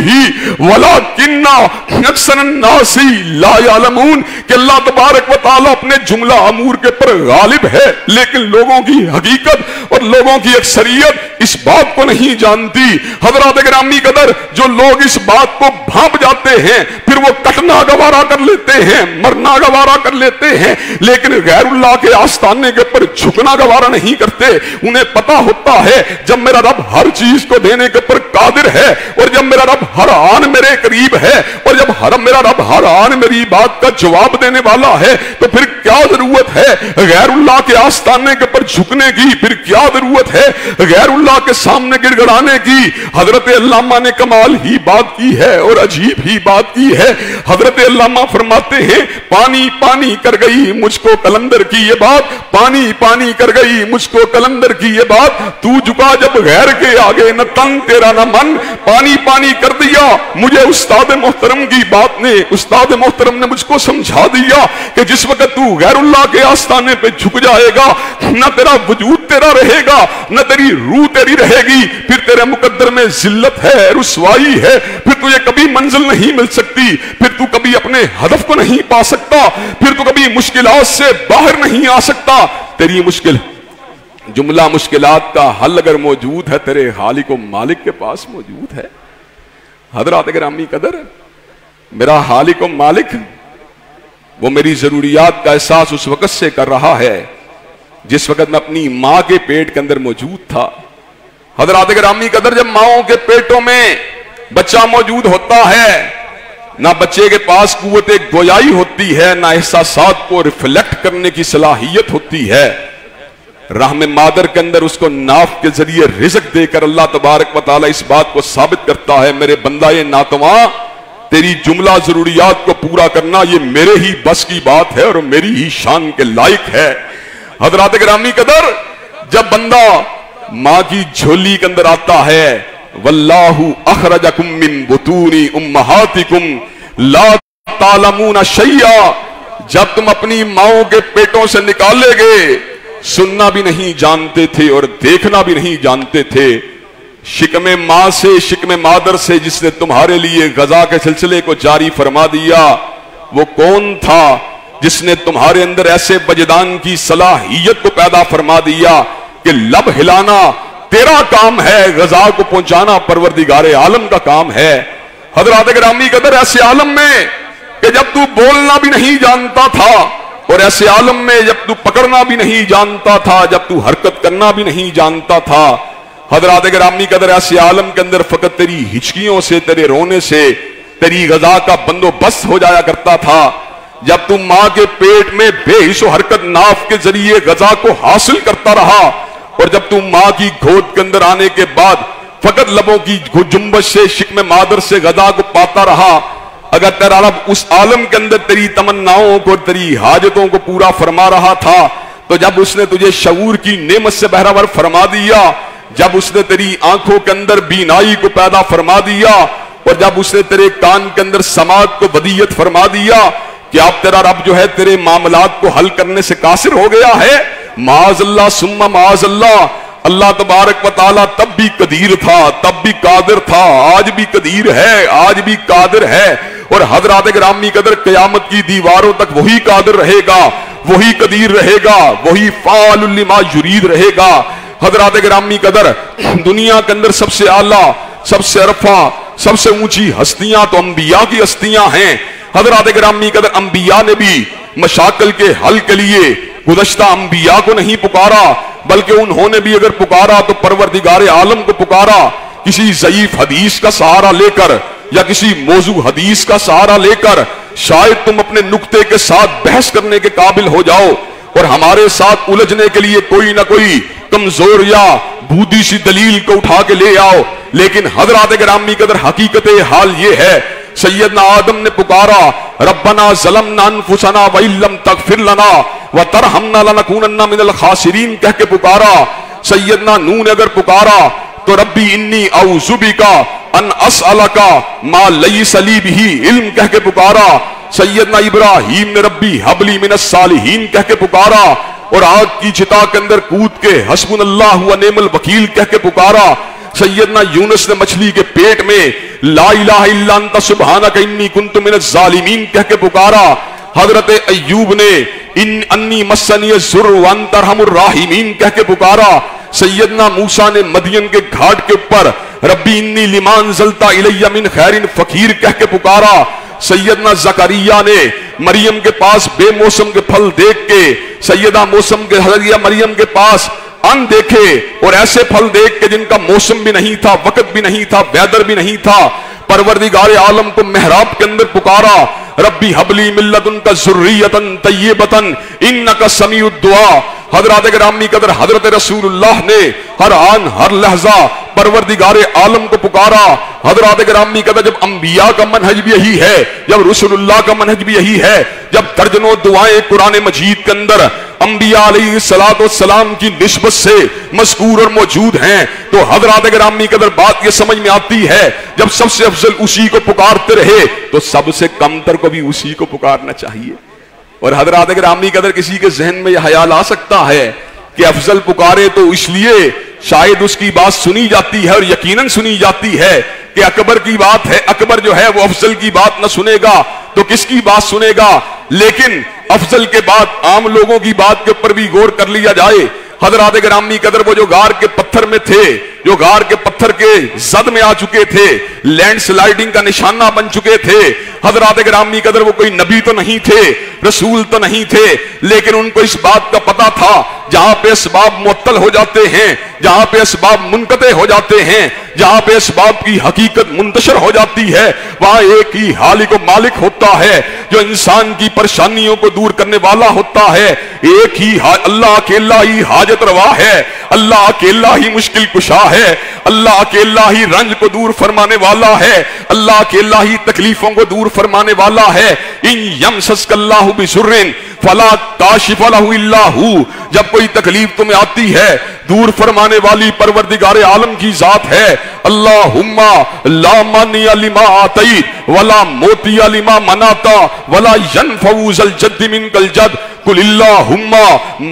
ولکن اکثر الناس لا یعلمون, کہ اللہ تبارک و تعالی اپنے جملہ امور کے پر غالب ہے, لیکن لوگوں کی حقیقت اور لوگوں کی اکثریت اس بات کو نہیں جانتی. حضرات گرامی قدر جو لوگ اس بات کو بھانپ جاتے ہیں پھر وہ کٹنا گوارا کر لیتے ہیں, مرنا گوارا کر لیتے ہیں, لیکن غیر اللہ کے آستانے کے پر جھکنا گوارا نہیں کرتے. انہیں پتا ہوتا ہے جب میرا رب ہر چیز کو دینے کے پر قادر ہے, اور جب میرا رب ہر آن میرے قریب ہے, اور جب میرا رب ہر آن میری بات کا جواب دینے والا ہے, تو پھر کیا ضرورت ہے غیر اللہ کے آستانے کے پر جھکنے کی, پھر کیا ضرورت ہے غیر اللہ کے سامنے گڑ گڑانے کی. حضرت علامہ نے کمال ہی بات کی ہے اور عجیب ہی بات کی ہے. حضرت علامہ فرماتے ہیں پانی پانی کر گئی مجھ کو قلندر کی یہ بات, پانی پانی کر گئی مجھ کو قلندر کی یہ بات, تو جھکا جب غیر کے آگے نہ تن تیرا نہ من, پانی پانی کر دیا مجھے استاد محترم کی بات نے. استاد محترم نے مجھ کو سمجھا دیا کہ جس وقت تو غیر اللہ کے آستانے پہ جھک جائے گا, نہ تیرا وجود تیرا رہے گا, نہ تیری روح تیری رہے گی, پھر تیرے مقدر میں ذلت ہے, رسوائی ہے, پھر تجھے کبھی منزل نہیں مل سکتی, پھر تو کبھی اپنے ہدف کو نہیں پا سکتا, پھر تو کبھی مشکلات سے باہر نہیں آ سکتا. تیری مشکل جملہ مشکلات کا حل اگر موجود ہے تیرے خالق و مالک کے پاس موجود ہے. حضرات گرامی قدر میرا خالق و مالک وہ میری ضروریات کا احساس اس وقت سے کر رہا ہے جس وقت میں اپنی ماں کے پیٹ کے اندر موجود تھا. حضرات گرامی قدر جب ماؤں کے پیٹوں میں بچہ موجود ہوتا ہے, نہ بچے کے پاس قوت گویائی ہوتی ہے, نہ احساسات کو ریفلیکٹ کرنے کی صلاحیت ہوتی ہے. رحم مادر کے اندر اس کو ناف کے ذریعے رزق دے کر اللہ تبارک و تعالی اس بات کو ثابت کرتا ہے میرے بندہ یہ ناتواں تیری جملہ ضروریات کو پورا کرنا یہ میرے ہی بس کی بات ہے اور میری ہی شان کے لائق ہے. حضرات گرامی قدر جب بندہ ماں کی جھولی کے اندر آتا ہے, واللہ اخرجکم من بطون امہاتکم لا تعلمون شیئا, جب تم اپنی ماؤں کے پیٹوں سے نکالے گئے سننا بھی نہیں جانتے تھے اور دیکھنا بھی نہیں جانتے تھے. شکم ماں سے, شکم مادر سے جس نے تمہارے لیے غذا کے سلسلے کو جاری فرما دیا, وہ کون تھا جس نے تمہارے اندر ایسے وجدان کی صلاحیت کو پیدا فرما دیا کہ لب ہلانا تیرا کام ہے, غذا کو پہنچانا پروردگار عالم کا کام ہے. حضرات گرامی قدر ایسے عالم میں کہ جب تو بولنا بھی نہیں جانتا تھا, اور ایسے عالم میں جب تو پکڑنا بھی نہیں جانتا تھا, جب تو حرکت کرنا بھی نہیں جانتا تھا, حضرات گرامی قدر ایسے عالم کے اندر فقط تیری ہچکیوں سے، تیرے رونے سے تیری غذا کا بندوبست ہو جایا کرتا تھا. جب تم ماں کے پیٹ میں بے حس و حرکت ناف کے ذریعے غذا کو حاصل کرتا رہا، اور جب تم ماں کی گود کے اندر آنے کے بعد فقط لبوں کی جنبش سے شکم مادر سے غذا کو پاتا رہا، اگر تیرا رب اس عالم کے اندر تیری تمناؤں کو، تیری حاجتوں کو پورا فرما رہا تھا، تو جب اس نے تجھے شعور کی نعمت سے بہرہ ور فرما دیا، جب اس نے تیری آنکھوں کے اندر بینائی کو پیدا فرما دیا، اور جب اس نے تیرے کان کے اندر سماعت کو ودیت فرما دیا، کہ اب تیرا رب جو ہے تیرے معاملات کو حل کرنے سے قاصر ہو گیا ہے، معاذ اللہ ثم معاذ اللہ. اللہ تبارک و تعالیٰ تب بھی قدیر تھا، تب بھی قادر تھا، آج بھی قدیر ہے، آج بھی قادر ہے، اور حضرات گرامی قدر قیامت کی دیواروں تک وہی قادر رہے گا، وہی قدیر رہے گا، وہی فعال لما یرید رہے گا. حضرات گرامی قدر دنیا کے اندر سب سے اعلیٰ، سب سے عرفہ، سب سے اونچی ہستیاں تو انبیاء کی ہستیاں ہیں. حضرات گرامی قدر انبیاء نے بھی مشاکل کے حل کے لیے گزشتہ انبیاء کو نہیں پکارا، بلکہ انہوں نے بھی اگر پکارا تو پروردگار عالم کو پکارا. کسی ضعیف حدیث کا سہارا لے کر یا کسی موضوع حدیث کا سہارا لے کر شاید تم اپنے نقطے کے ساتھ بحث کرنے کے قابل ہو جاؤ، اور ہمارے ساتھ الجھنے کے لیے کوئی نہ کوئی کمزور یا بھودی سی دلیل کو اٹھا کے لے آؤ. لیکن حضرات گرامی قدر حقیقت حال یہ ہے، سیدنا آدم نے پکارا ربنا ظلمنا انفسنا وان لم تغفر لنا وترحمنا لنکونن من الخاسرین کہہ کے پکارا. سیدنا نوح نے اگر پکارا تو ربی انی اعوذ بک ان اسالک ما لیس لی بہ علم کہہ کے پکارا. سیدنا ابراہیم نے ربی ہب لی من الصالحین کہہ کے پکارا، اور آگ کی چتا کے اندر کود کے حسبنا اللہ و نعم الوکیل کہہ کے پکارا. سیدنا یونس نے مچھلی کے پیٹ میں لا الہ الا انت سبحانک انی کنت من الظالمین کہہ کے پکارا. حضرت ایوب نے انی مسنی الضر وانت ارحم الراحمین کہہ کے پکارا. سیدنا موسیٰ نے مدین کے گھاٹ کے اوپر ربی انی لما انزلت الی من خیر فقیر کہہ کے پکارا. سیدنا زکریا نے مریم کے پاس بے موسم کے پھل دیکھ کے سیدہ موسم کے حضرت مریم کے پاس ان دیکھے، اور ایسے پھل دیکھ کے جن کا موسم بھی نہیں تھا، وقت بھی نہیں تھا، ویدر بھی نہیں تھا، پروردگار عالم کو محراب کے اندر پکارا ربی حب لی من لدنک ذریۃ طیبۃ انک سمیع الدعاء. حضرات گرامی قدر حضرت رسول اللہ نے ہر آن ہر لحظہ پروردگار عالم کو پکارا. حضرات گرامی قدر جب انبیاء کا منہج بھی یہی ہے، جب رسول اللہ کا منہج بھی یہی ہے، جب درجنوں دعائیں قرآن مجید کے اندر انبیاء علیہ السلام کی نسبت سے مذکور اور موجود ہیں، تو حضرات گرامی قدر بات یہ سمجھ میں آتی ہے جب سب سے افضل اسی کو پکارتے رہے تو سب سے کم تر کو بھی اسی کو پکارنا چاہیے. اور حضرات گرامی قدر کسی کے ذہن میں یہ خیال آ سکتا ہے کہ افضل پکارے تو اس لیے شاید اس کی بات سنی جاتی ہے، اور یقیناً سنی جاتی ہے کہ اکبر کی بات ہے، اکبر جو ہے وہ افضل کی بات نہ سنے گا تو کس کی بات سنے گا. لیکن افضل کے بعد عام لوگوں کی بات کے اوپر بھی غور کر لیا جائے. حضرات گرامی قدر وہ جو غار کے پتھر میں تھے، جو غار کے پتھر کے زد میں آ چکے تھے، لینڈ سلائیڈنگ کا نشانہ بن چکے تھے، حضرات گرامی قدر وہ کوئی نبی تو نہیں تھے، رسول تو نہیں تھے، لیکن ان کو اس بات کا پتا تھا جہاں پہ اسباب معطل ہو جاتے ہیں، جہاں پہ اسباب منقطع ہو جاتے ہیں، جہاں پہ اسباب کی حقیقت منتشر ہو جاتی ہے، وہاں ایک ہی خالق و مالک ہوتا ہے جو انسان کی پریشانیوں کو دور کرنے والا ہوتا ہے. ایک ہی اللہ اکیلا ہی حاجت روا ہے، اللہ اکیلا ہی مشکل کشا ہے، اللہ اکیلا ہی رنج کو دور فرمانے والا ہے، اللہ اکیلا ہی تکلیفوں کو دور فرمانے والا ہے. ان یمسسک اللہ بضر فلا کاشف لہ الا ہو، جب کوئی تکلیف تمہیں آتی ہے دور فرمانے والی پروردگار عالم کی ذات ہے. اللہم لا مانع لما آتیت ولا موتی لما منعت ولا ينفع ذا الجد منک الجد. قل اللہم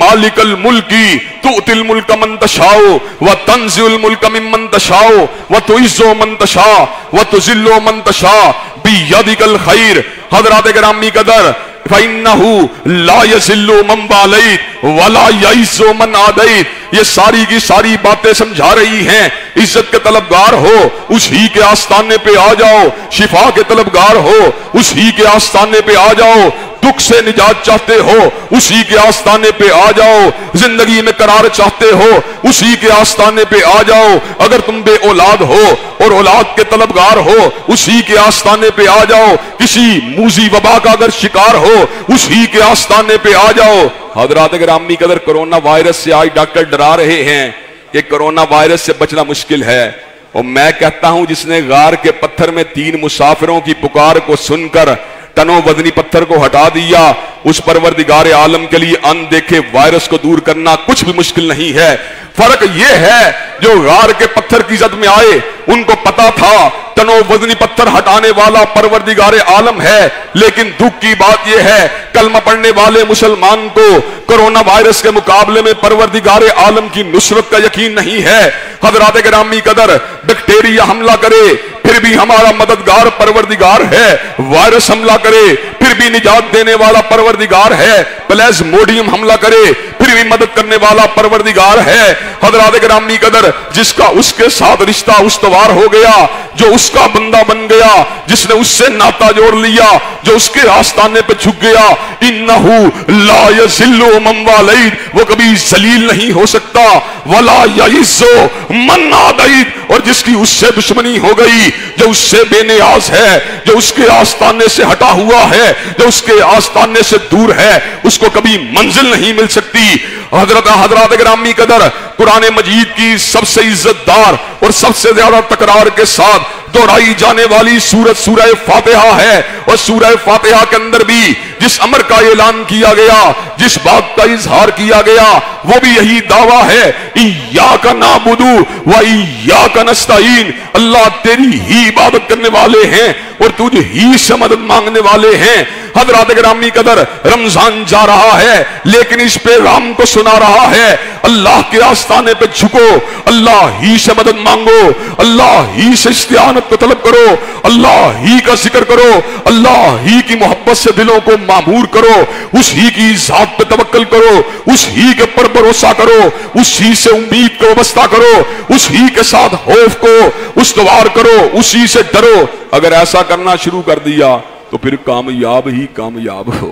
مالک الملک تؤتی الملک من تشاء وتنزع الملک ممن تشاء وتعز من تشاء وتذل من تشاء بیدک الخیر. حضرات گرامی قدر فَإِنَّهُ لَا يَذِلُّ مَن وَالَيْتَ وَلَا يَعِزُّ مَن عَادَيْتَ. یہ ساری کی ساری باتیں سمجھا رہی ہیں عزت کے طلبگار ہو اسی کے آستانے پہ آ جاؤ، شفا کے طلبگار ہو اسی کے آستانے پہ آ جاؤ، دکھ سے نجات چاہتے ہو اسی کے آستانے پہ آ جاؤ، زندگی میں قرار چاہتے ہو اسی کے آستانے پہ آ جاؤ، اگر تم بے اولاد ہو اور اولاد کے طلبگار ہو اسی کے آستانے پہ آ جاؤ، کسی موذی وبا کا اگر شکار ہو اسی کے آستانے پہ آ جاؤ۔ حضرات گرامی قدر، کرونا وائرس سے آج ڈاکٹر ڈرا رہے ہیں کہ کرونا وائرس سے بچنا مشکل ہے، اور میں کہتا ہوں جس نے غار کے پتھر میں 3 مسافروں کی پکار کو سن کر تنو وزنی پتھر کو ہٹا دیا، اس پروردگار عالم کے لیے ان دیکھے وائرس کو دور کرنا کچھ بھی مشکل نہیں ہے۔ فرق یہ ہے جو غار کے پتھر کی زد میں آئے ان کو پتا تھا تنو وزنی پتھر ہٹانے والا پروردگار عالم ہے، لیکن دکھ کی بات یہ ہے کلمہ پڑھنے والے مسلمان کو کرونا وائرس کے مقابلے میں پروردگار عالم کی نصرت کا یقین نہیں ہے۔ حضرات گرامی قدر، بیکٹیریا حملہ کرے پھر بھی ہمارا مددگار پروردگار ہے، وائرس حملہ کرے پھر بھی نجات دینے والا پروردگار ہے، پلازموڈیم حملہ کرے پھر بھی مدد کرنے والا پروردگار ہے۔ حضرات گرامی قدر، جس کا اس کے ساتھ رشتہ استوار ہو گیا، جو اس کا بندہ بن گیا، جس نے اس سے ناتا جوڑ لیا، جو اس کے آستانے پہ جھک گیا، انہو لا یذل من والیت، وہ کبھی ذلیل نہیں ہو سکتا، ولا یعز من عادیت، اور جس کی اس سے دشمنی ہو گئی، جو اس سے بے نیاز ہے، جو اس کے آستانے سے ہٹا ہوا ہے، جو اس کے آستانے سے دور ہے، اس کو کبھی منزل نہیں مل سکتی۔ حضرات گرامی قدر، قرآن مجید کی سب سے عزت دار اور سب سے زیادہ تکرار کے ساتھ دہرائی جانے والی سورت سورہ فاتحہ ہے، اور سورہ فاتحہ کے اندر بھی جس امر کا اعلان کیا گیا، جس بات کا اظہار کیا گیا، وہ بھی یہی دعویٰ ہے، ایاک نعبد و ایاک نستعین، اللہ تیری ہی عبادت کرنے والے ہیں اور تجھ ہی سے مدد مانگنے والے ہیں۔ حضرات گرامی قدر، رمضان جا رہا ہے لیکن اس پیغام کو سنا رہا ہے، اللہ کے آستانے پہ جھکو، اللہ ہی سے مدد مانگو، اللہ ہی سے استعانت کو طلب کرو، اللہ ہی کا ذکر کرو، اللہ ہی کی محبت سے دلوں کو معمور کرو، اس ہی کی ذات پہ توکل کرو، اس ہی کے پر بھروسہ کرو، اس ہی سے امید کو وابستہ کرو، اس ہی کے ساتھ خوف کو استوار کرو، اسی سے ڈرو۔ اگر ایسا کرنا شروع کر دیا تو پھر کامیاب ہی کامیاب ہو،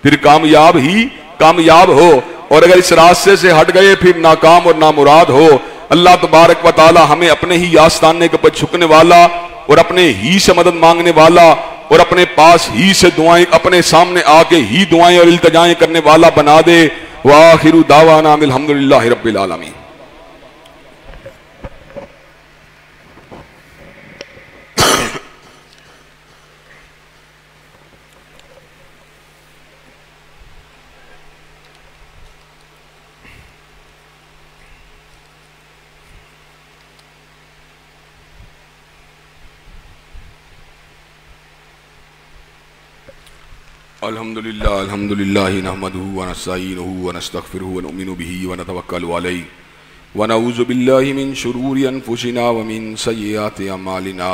پھر کامیاب ہی کامیاب ہو، اور اگر اس راستے سے ہٹ گئے پھر ناکام اور نامراد ہو۔ اللہ تبارک و تعالی ہمیں اپنے ہی آستانے کے پر جھکنے والا اور اپنے ہی سے مدد مانگنے والا اور اپنے پاس ہی سے دعائیں، اپنے سامنے آ کے ہی دعائیں اور التجائیں کرنے والا بنا دے۔ وآخر دعوانا الحمدللہ رب العالمین۔ الحمدللہ نحمدہ ونستعینہ ونستغفرہ ونؤمن بہ ونتوکل علیہ ونعوذ باللہ من شرور انفسنا ومن سیئات اعمالنا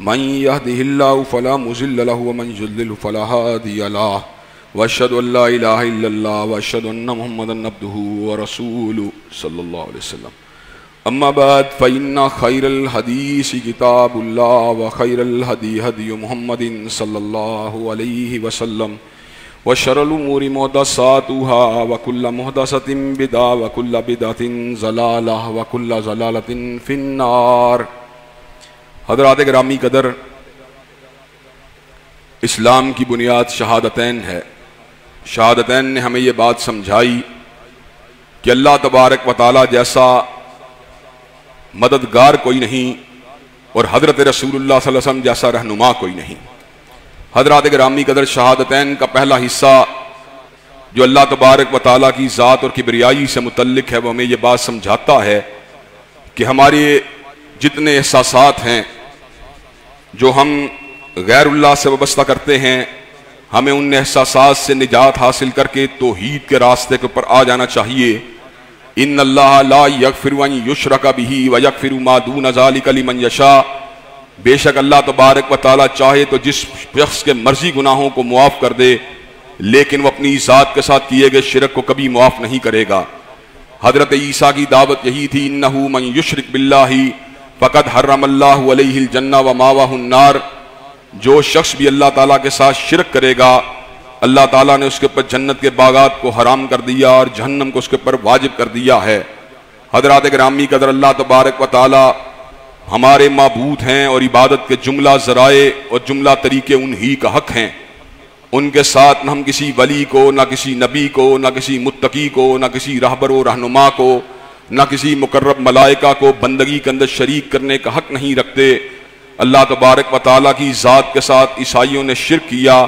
من یہدہ اللہ فلا مضل لہ ومن یضلل فلا ہادی لہ واشہد ان لا الہ الا اللہ واشہد ان محمدا عبدہ ورسولہ صلی اللہ علیہ وسلم۔ اما بعد فإن خیر الحدیث کتاب اللہ وخیر الہدی ہدی محمد صلی اللہ علیہ وسلم وشر الامور محدثاتها وکل محدثۃ بدعہ وکل بدعۃ ضلالہ وکل ضلالۃ فی النار۔ حضرات گرامی قدر، اسلام کی بنیاد شہادتین ہے۔ شہادتین نے ہمیں یہ بات سمجھائی کہ اللہ تبارک و تعالی جیسا مددگار کوئی نہیں اور حضرت رسول اللہ صلی اللہ علیہ وسلم جیسا رہنما کوئی نہیں۔ حضرات گرامی قدر، شہادتین کا پہلا حصہ جو اللہ تبارک و تعالیٰ کی ذات اور کبریائی سے متعلق ہے وہ ہمیں یہ بات سمجھاتا ہے کہ ہمارے جتنے احساسات ہیں جو ہم غیر اللہ سے وابستہ کرتے ہیں، ہمیں ان احساسات سے نجات حاصل کر کے توحید کے راستے کے اوپر آ جانا چاہیے۔ ان اللہ لا یغفر ان یشرک بہ ویغفر ما دون ذلک لمن یشاء، بے شک اللہ تبارک و تعالیٰ چاہے تو جس شخص کے مرضی گناہوں کو معاف کر دے، لیکن وہ اپنی ذات کے ساتھ کیے گئے شرک کو کبھی معاف نہیں کرے گا۔ حضرت عیسیٰ کی دعوت یہی تھی، انہ من یشرک باللہ فقد حرم اللہ علیہ الجنہ وماوہ النار، جو شخص بھی اللہ تعالیٰ کے ساتھ شرک کرے گا اللہ تعالیٰ نے اس کے اوپر جنت کے باغات کو حرام کر دیا اور جہنم کو اس کے اوپر واجب کر دیا ہے۔ حضرات گرامی قدر، اللہ تبارک و تعالیٰ ہمارے معبود ہیں اور عبادت کے جملہ ذرائع اور جملہ طریقے انہی کا حق ہیں۔ ان کے ساتھ نہ ہم کسی ولی کو، نہ کسی نبی کو، نہ کسی متقی کو، نہ کسی رہبر و رہنما کو، نہ کسی مقرب ملائکہ کو بندگی کے اندر شریک کرنے کا حق نہیں رکھتے۔ اللہ تبارک و تعالیٰ کی ذات کے ساتھ عیسائیوں نے شرک کیا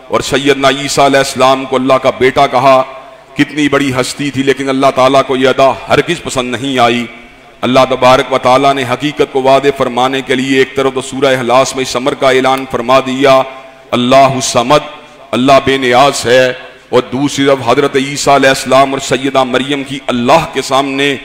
اور سیدنا عیسیٰ علیہ السلام کو اللہ کا بیٹا کہا۔ کتنی بڑی ہستی تھی، لیکن اللہ تعالیٰ کو یہ ادا ہرگز پسند نہیں آئی۔ اللہ تبارک و تعالیٰ نے حقیقت کو واضح فرمانے کے لیے ایک طرف تو سورہ اخلاص میں اس امر کا اعلان فرما دیا، اللہ الصمد، اللہ بے نیاز ہے، اور دوسری طرف حضرت عیسیٰ علیہ السلام اور سیدہ مریم کی اللہ کے سامنے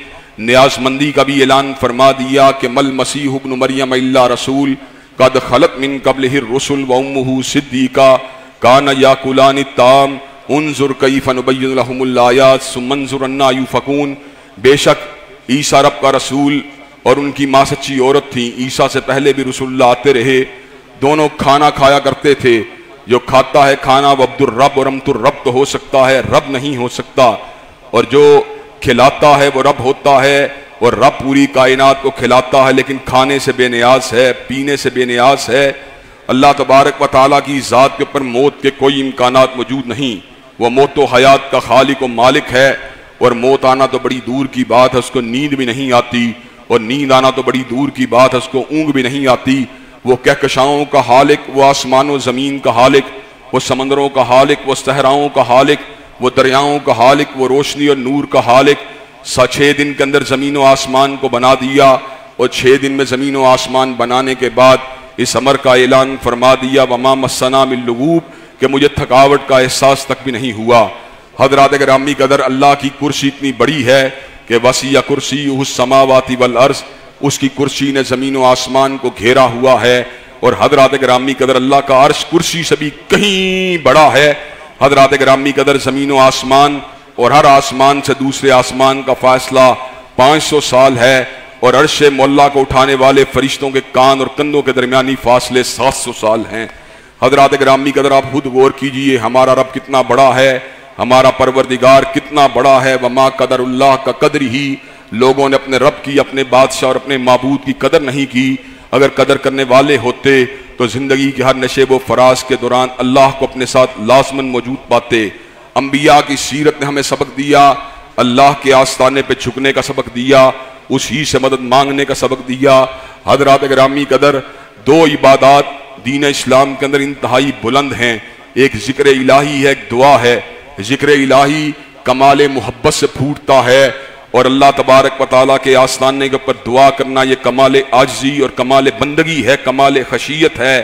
نیاز مندی کا بھی اعلان فرما دیا کہ مل مسیح ابن مریم الا رسول قد خلت من قبلہ الرسل وامہ صدیقہ کان یاکلان الطعام انظر کیف نبین لہم الآیات ثم انظر انا یؤفکون۔ بے شک عیسیٰ رب کا رسول اور ان کی ماں سچی عورت تھیں۔ عیسیٰ سے پہلے بھی رسول اللہ آتے رہے، دونوں کھانا کھایا کرتے تھے۔ جو کھاتا ہے کھانا وہ عبد الرب اور امت الرب تو ہو سکتا ہے، رب نہیں ہو سکتا، اور جو کھلاتا ہے وہ رب ہوتا ہے، اور رب پوری کائنات کو کھلاتا ہے، لیکن کھانے سے بے نیاز ہے، پینے سے بے نیاز ہے۔ اللہ تبارک و تعالیٰ کی ذات کے اوپر موت کے کوئی امکانات موجود نہیں۔ وہ موت و حیات کا خالق و مالک ہے، اور موت آنا تو بڑی دور کی بات ہے، اس کو نیند بھی نہیں آتی، اور نیند آنا تو بڑی دور کی بات ہے، اس کو اونگ بھی نہیں آتی۔ وہ کہکشاؤں کا خالق، وہ آسمان و زمین کا خالق، وہ سمندروں کا خالق، وہ صحراؤں کا خالق، وہ دریاؤں کا خالق، وہ روشنی اور نور کا خالق۔ 6 دن کے اندر زمین و آسمان کو بنا دیا، اور 6 دن میں زمین و آسمان بنانے کے بعد اس امر کا اعلان فرما دیا وما مسنا من لغوب، کہ مجھے تھکاوٹ کا احساس تک بھی نہیں ہوا۔ حضرات گرامی قدر، اللہ کی کرسی اتنی بڑی ہے کہ وسیع کرسیہ السماوات والارض، اس کی کرسی نے زمین و آسمان کو گھیرا ہوا ہے، اور حضرات گرامی قدر اللہ کا عرش کرسی سے بھی کہیں بڑا ہے۔ حضرات گرامی قدر زمین و آسمان اور ہر آسمان سے دوسرے آسمان کا فاصلہ 500 سال ہے، اور عرش مولا کو اٹھانے والے فرشتوں کے کان اور کندھوں کے درمیانی فاصلے 700 سال ہیں۔ حضرات گرامی قدر آپ خود غور کیجئے ہمارا رب کتنا بڑا ہے، ہمارا پروردگار کتنا بڑا ہے۔ وما قدر اللہ کا قدر ہی، لوگوں نے اپنے رب کی، اپنے بادشاہ اور اپنے معبود کی قدر نہیں کی۔ اگر قدر کرنے والے ہوتے تو زندگی کے ہر نشیب و فراز کے دوران اللہ کو اپنے ساتھ لازماً موجود پاتے۔ انبیاء کی سیرت نے ہمیں سبق دیا، اللہ کے آستانے پہ جھکنے کا سبق دیا، اسی سے مدد مانگنے کا سبق دیا۔ حضرات گرامی قدر، 2 عبادات دین اسلام کے اندر انتہائی بلند ہیں، ایک ذکر الہی ہے، ایک دعا ہے۔ ذکر الہی کمال محبت سے پھوٹتا ہے، اور اللہ تبارک و تعالیٰ کے آستانے کے اوپر دعا کرنا یہ کمال عاجزی اور کمال بندگی ہے، کمال خشیت ہے۔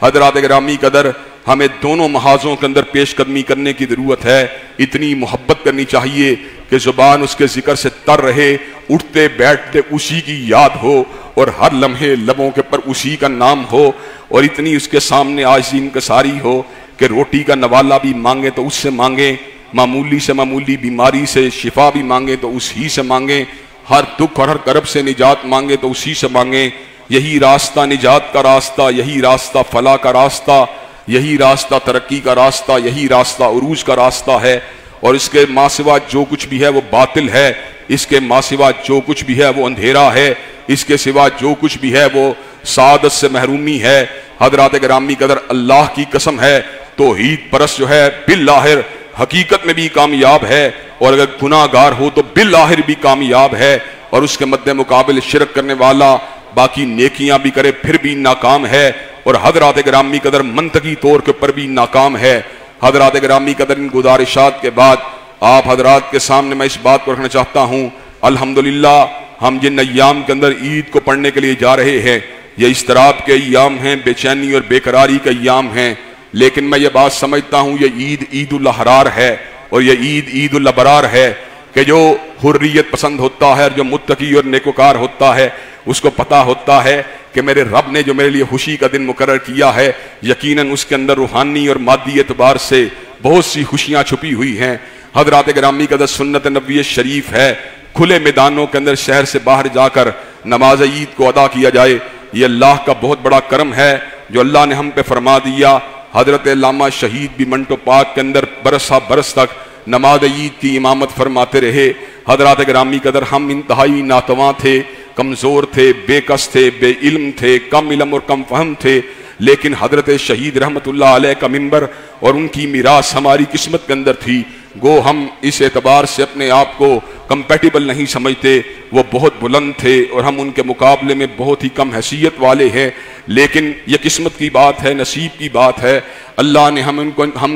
حضرات گرامی قدر، ہمیں دونوں محاذوں کے اندر پیش قدمی کرنے کی ضرورت ہے۔ اتنی محبت کرنی چاہیے کہ زبان اس کے ذکر سے تر رہے، اٹھتے بیٹھتے اسی کی یاد ہو، اور ہر لمحے لبوں کے پر اسی کا نام ہو، اور اتنی اس کے سامنے عاجزی انکساری ہو کہ روٹی کا نوالا بھی مانگے تو اس سے مانگیں، معمولی سے معمولی بیماری سے شفا بھی مانگے تو اسی سے مانگیں، ہر دکھ اور ہر کرب سے نجات مانگے تو اسی سے مانگیں۔ یہی راستہ نجات کا راستہ، یہی راستہ فلاح کا راستہ، یہی راستہ ترقی کا راستہ، یہی راستہ عروج کا راستہ ہے، اور اس کے ماں سوا جو کچھ بھی ہے وہ باطل ہے، اس کے ماں سوا جو کچھ بھی ہے وہ اندھیرا ہے، اس کے سوا جو کچھ بھی ہے وہ سعادت سے محرومی ہے۔ حضرات گرامی قدر، اللہ کی قسم ہے توحید پرست جو ہے بالآخر حقیقت میں بھی کامیاب ہے، اور اگر گناہ گار ہو تو بالآخر بھی کامیاب ہے، اور اس کے مد مقابل شرک کرنے والا باقی نیکیاں بھی کرے پھر بھی ناکام ہے، اور حضرات گرامی قدر منطقی طور کے پر بھی ناکام ہے۔ حضرات گرامی قدر، ان گزارشات کے بعد آپ حضرات کے سامنے میں اس بات کو رکھنا چاہتا ہوں، الحمدللہ ہم جن ایام کے اندر عید کو پڑھنے کے لیے جا رہے ہیں، یہ اضطراب کے ایام ہیں، بے چینی اور بے قراری کے ایام ہیں، لیکن میں یہ بات سمجھتا ہوں یہ عید عید الاحرار ہے، اور یہ عید عید الابرار ہے، کہ جو حریت پسند ہوتا ہے اور جو متقی اور نیکوکار ہوتا ہے اس کو پتا ہوتا ہے کہ میرے رب نے جو میرے لیے خوشی کا دن مقرر کیا ہے، یقیناً اس کے اندر روحانی اور مادی اعتبار سے بہت سی خوشیاں چھپی ہوئی ہیں۔ حضرات گرامی قدر، سنت نبوی شریف ہے کھلے میدانوں کے اندر شہر سے باہر جا کر نماز عید کو ادا کیا جائے۔ یہ اللہ کا بہت بڑا کرم ہے جو اللہ نے ہم پہ فرما دیا حضرت علامہ شہید بھی منٹو پاک کے اندر برسا برس تک نماز عید کی امامت فرماتے رہے۔ حضرات گرامی قدر، ہم انتہائی ناتواں تھے، کمزور تھے، بے کس تھے، بے علم تھے، کم علم اور کم فہم تھے، لیکن حضرت شہید رحمت اللہ علیہ کا منبر اور ان کی میراث ہماری قسمت کے اندر تھی۔ گو ہم اس اعتبار سے اپنے آپ کو کمپیٹیبل نہیں سمجھتے، وہ بہت بلند تھے اور ہم ان کے مقابلے میں بہت ہی کم حیثیت والے ہیں، لیکن یہ قسمت کی بات ہے، نصیب کی بات ہے۔ اللہ نے ہم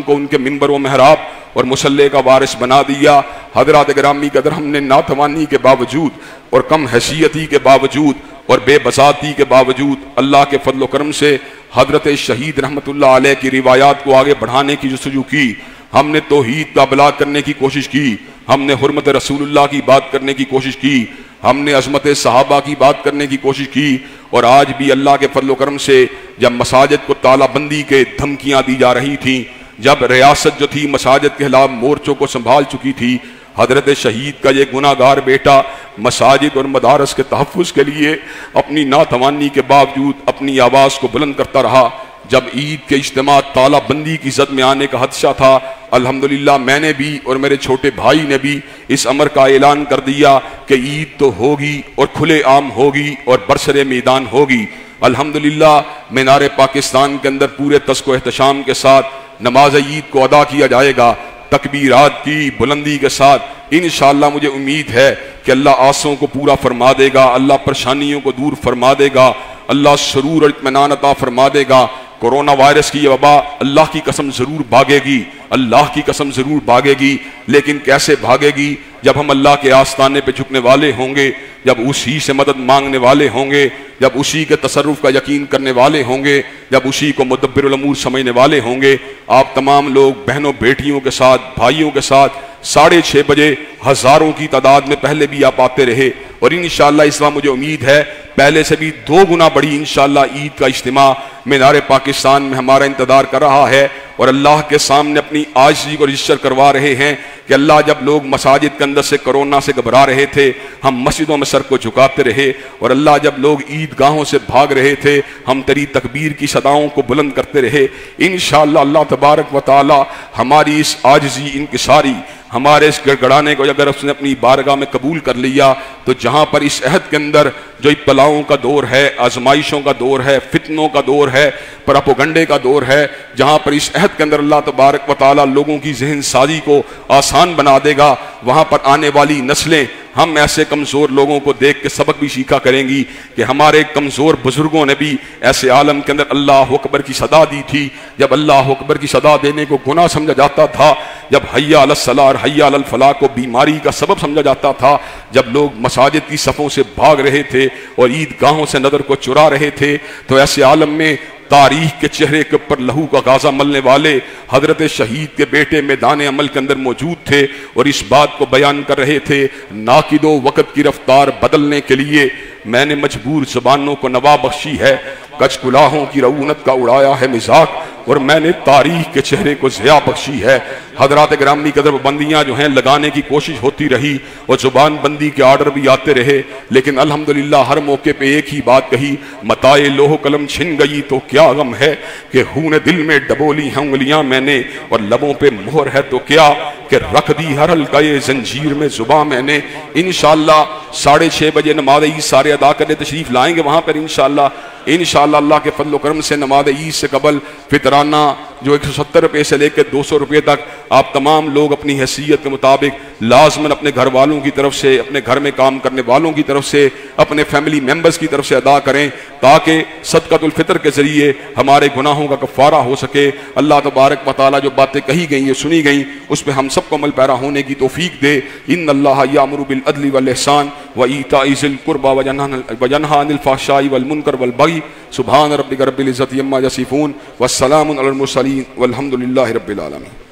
کو ان کے منبر و محراب اور مصلی کا وارث بنا دیا۔ حضرات گرامی قدر، ہم نے ناتوانی کے باوجود اور کم حیثیتی کے باوجود اور بے بساطی کے باوجود اللہ کے فضل و کرم سے حضرت شہید رحمت اللہ علیہ کی روایات کو آگے بڑھانے کی جستجو کی۔ ہم نے توحید کا ابلاغ کرنے کی کوشش کی، ہم نے حرمت رسول اللہ کی بات کرنے کی کوشش کی، ہم نے عظمت صحابہ کی بات کرنے کی کوشش کی، اور آج بھی اللہ کے فضل و کرم سے جب مساجد کو تالہ بندی کے دھمکیاں دی جا رہی تھیں، جب ریاست جو تھی مساجد کے خلاف مورچوں کو سنبھال چکی تھی، حضرت شہید کا یہ گناہ گار بیٹا مساجد اور مدارس کے تحفظ کے لیے اپنی ناتوانی کے باوجود اپنی آواز کو بلند کرتا رہا۔ جب عید کے اجتماع تالہ بندی کی زد میں آنے کا حادثہ تھا، الحمدللہ میں نے بھی اور میرے چھوٹے بھائی نے بھی اس امر کا اعلان کر دیا کہ عید تو ہوگی اور کھلے عام ہوگی اور برسر میدان ہوگی۔ الحمدللہ مینار پاکستان کے اندر پورے تسک و احتشام کے ساتھ نماز عید کو ادا کیا جائے گا، تکبیرات کی بلندی کے ساتھ۔ انشاءاللہ مجھے امید ہے کہ اللہ آسوں کو پورا فرما دے گا، اللہ پریشانیوں کو دور فرما دے گا، اللہ سرور اور اطمینان عطا فرما دے گا۔ کورونا وائرس کی یہ وبا اللہ کی قسم ضرور بھاگے گی، اللہ کی قسم ضرور بھاگے گی، لیکن کیسے بھاگے گی؟ جب ہم اللہ کے آستانے پہ جھکنے والے ہوں گے، جب اسی سے مدد مانگنے والے ہوں گے، جب اسی کے تصرف کا یقین کرنے والے ہوں گے، جب اسی کو مدبر الامور سمجھنے والے ہوں گے۔ آپ تمام لوگ بہنوں بیٹیوں کے ساتھ، بھائیوں کے ساتھ 6:30 بجے ہزاروں کی تعداد میں پہلے بھی آپ آتے رہے، اور انشاءاللہ اس بار مجھے امید ہے پہلے سے بھی 2 گنا بڑی انشاءاللہ عید کا اجتماع مینار پاکستان میں ہمارا انتظار کر رہا ہے، اور اللہ کے سامنے اپنی عاجزی کو رجسٹر کروا رہے ہیں کہ اللہ، جب لوگ مساجد کے اندر سے کرونا سے گھبرا رہے تھے، ہم مسجدوں میں سر کو جھکاتے رہے، اور اللہ جب لوگ عیدگاہوں سے بھاگ رہے تھے، ہم تیری تکبیر کی صداؤں کو بلند کرتے رہے۔ انشاءاللہ اللہ تبارک و تعالی ہماری اس عاجزی انکساری، ہمارے اس گڑگڑانے کو اگر اس نے اپنی بارگاہ میں قبول کر لیا، تو جہاں پر اس عہد کے اندر جو ابتلاؤں کا دور ہے، آزمائشوں کا دور ہے، فتنوں کا دور ہے، پراپوگنڈے کا دور ہے، جہاں پر اس عہد کے اندر اللہ تبارک و تعالی لوگوں کی ذہن سازی کو آسان بنا دے گا، وہاں پر آنے والی نسلیں ہم ایسے کمزور لوگوں کو دیکھ کے سبق بھی سیکھا کریں گی کہ ہمارے کمزور بزرگوں نے بھی ایسے عالم کے اندر اللہ اکبر کی صدا دی تھی۔ جب اللہ اکبر کی صدا دینے کو گناہ سمجھا جاتا تھا، جب حی علی الصلاۃ اور حی علی الفلاح کو بیماری کا سبب سمجھا جاتا تھا، جب لوگ مساجد کی صفوں سے بھاگ رہے تھے اور عیدگاہوں سے نظر کو چرا رہے تھے، تو ایسے عالم میں تاریخ کے چہرے کے اوپر لہو کا غازہ ملنے والے حضرت شہید کے بیٹے میدان عمل کے اندر موجود تھے، اور اس بات کو بیان کر رہے تھے، ناقد و وقت کی رفتار بدلنے کے لیے میں نے مجبور زبانوں کو نوا بخشی ہے، کچھ کلاہوں کی رعونت کا اڑایا ہے مزاق، اور میں نے تاریخ کے چہرے کو ضیاء بخشی ہے۔ حضرات گرامی قدر بندیاں جو ہیں لگانے کی کوشش ہوتی رہی، اور زبان بندی کے آرڈر بھی آتے رہے، لیکن الحمدللہ ہر موقع پہ ایک ہی بات کہی، متائے لوح قلم چھن گئی تو کیا غم ہے کہ خون دل میں ڈبولی ہیں انگلیاں میں نے، اور لبوں پہ مہر ہے تو کیا کہ رکھ دی ہر حلقۂ زنجیر میں زباں میں نے۔ انشاءاللہ 6:30 بجے نماز عید سارے ادا کرنے تشریف لائیں گے وہاں پر انشاءاللہ اللہ کے فضل و کرم سے نماز عید سے قبل فطرانہ جو 170 روپے سے لے کے 200 روپے تک آپ تمام لوگ اپنی حیثیت کے مطابق لازماً اپنے گھر والوں کی طرف سے، اپنے گھر میں کام کرنے والوں کی طرف سے، اپنے فیملی ممبرز کی طرف سے ادا کریں، تاکہ صدقۃ الفطر کے ذریعے ہمارے گناہوں کا کفارہ ہو سکے۔ اللہ تبارک و تعالیٰ جو باتیں کہی گئیں، یہ سنی گئیں، اس پہ ہم سب کو عمل پیرا ہونے کی توفیق دے۔ ان اللہ یامر بالعدل والاحسان وایتاء ذی القربى وینہی عن الفحشاء والمنکر والبغی سبحان ربک رب العزۃ عما یصفون والسلام علی المرسلین والحمد للہ رب العالمین۔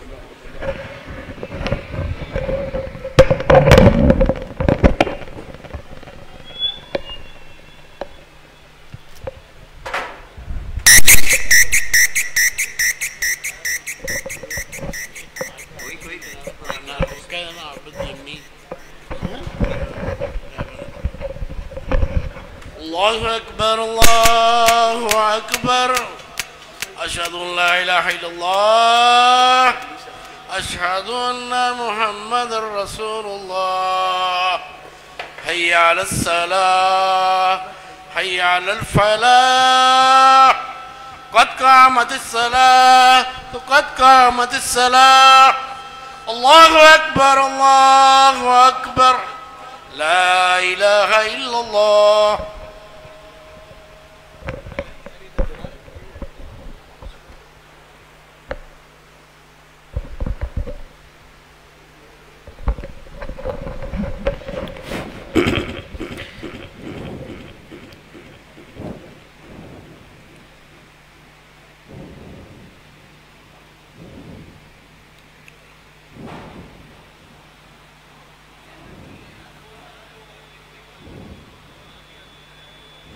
اللہ اکبر اللہ اکبر أشهد أن لا إله إلا الله أشهد أن محمد رسول الله حي على الصلاة حي على الفلاح قد قامت الصلاة قد قامت الصلاة الله أكبر الله أكبر لا إله إلا الله.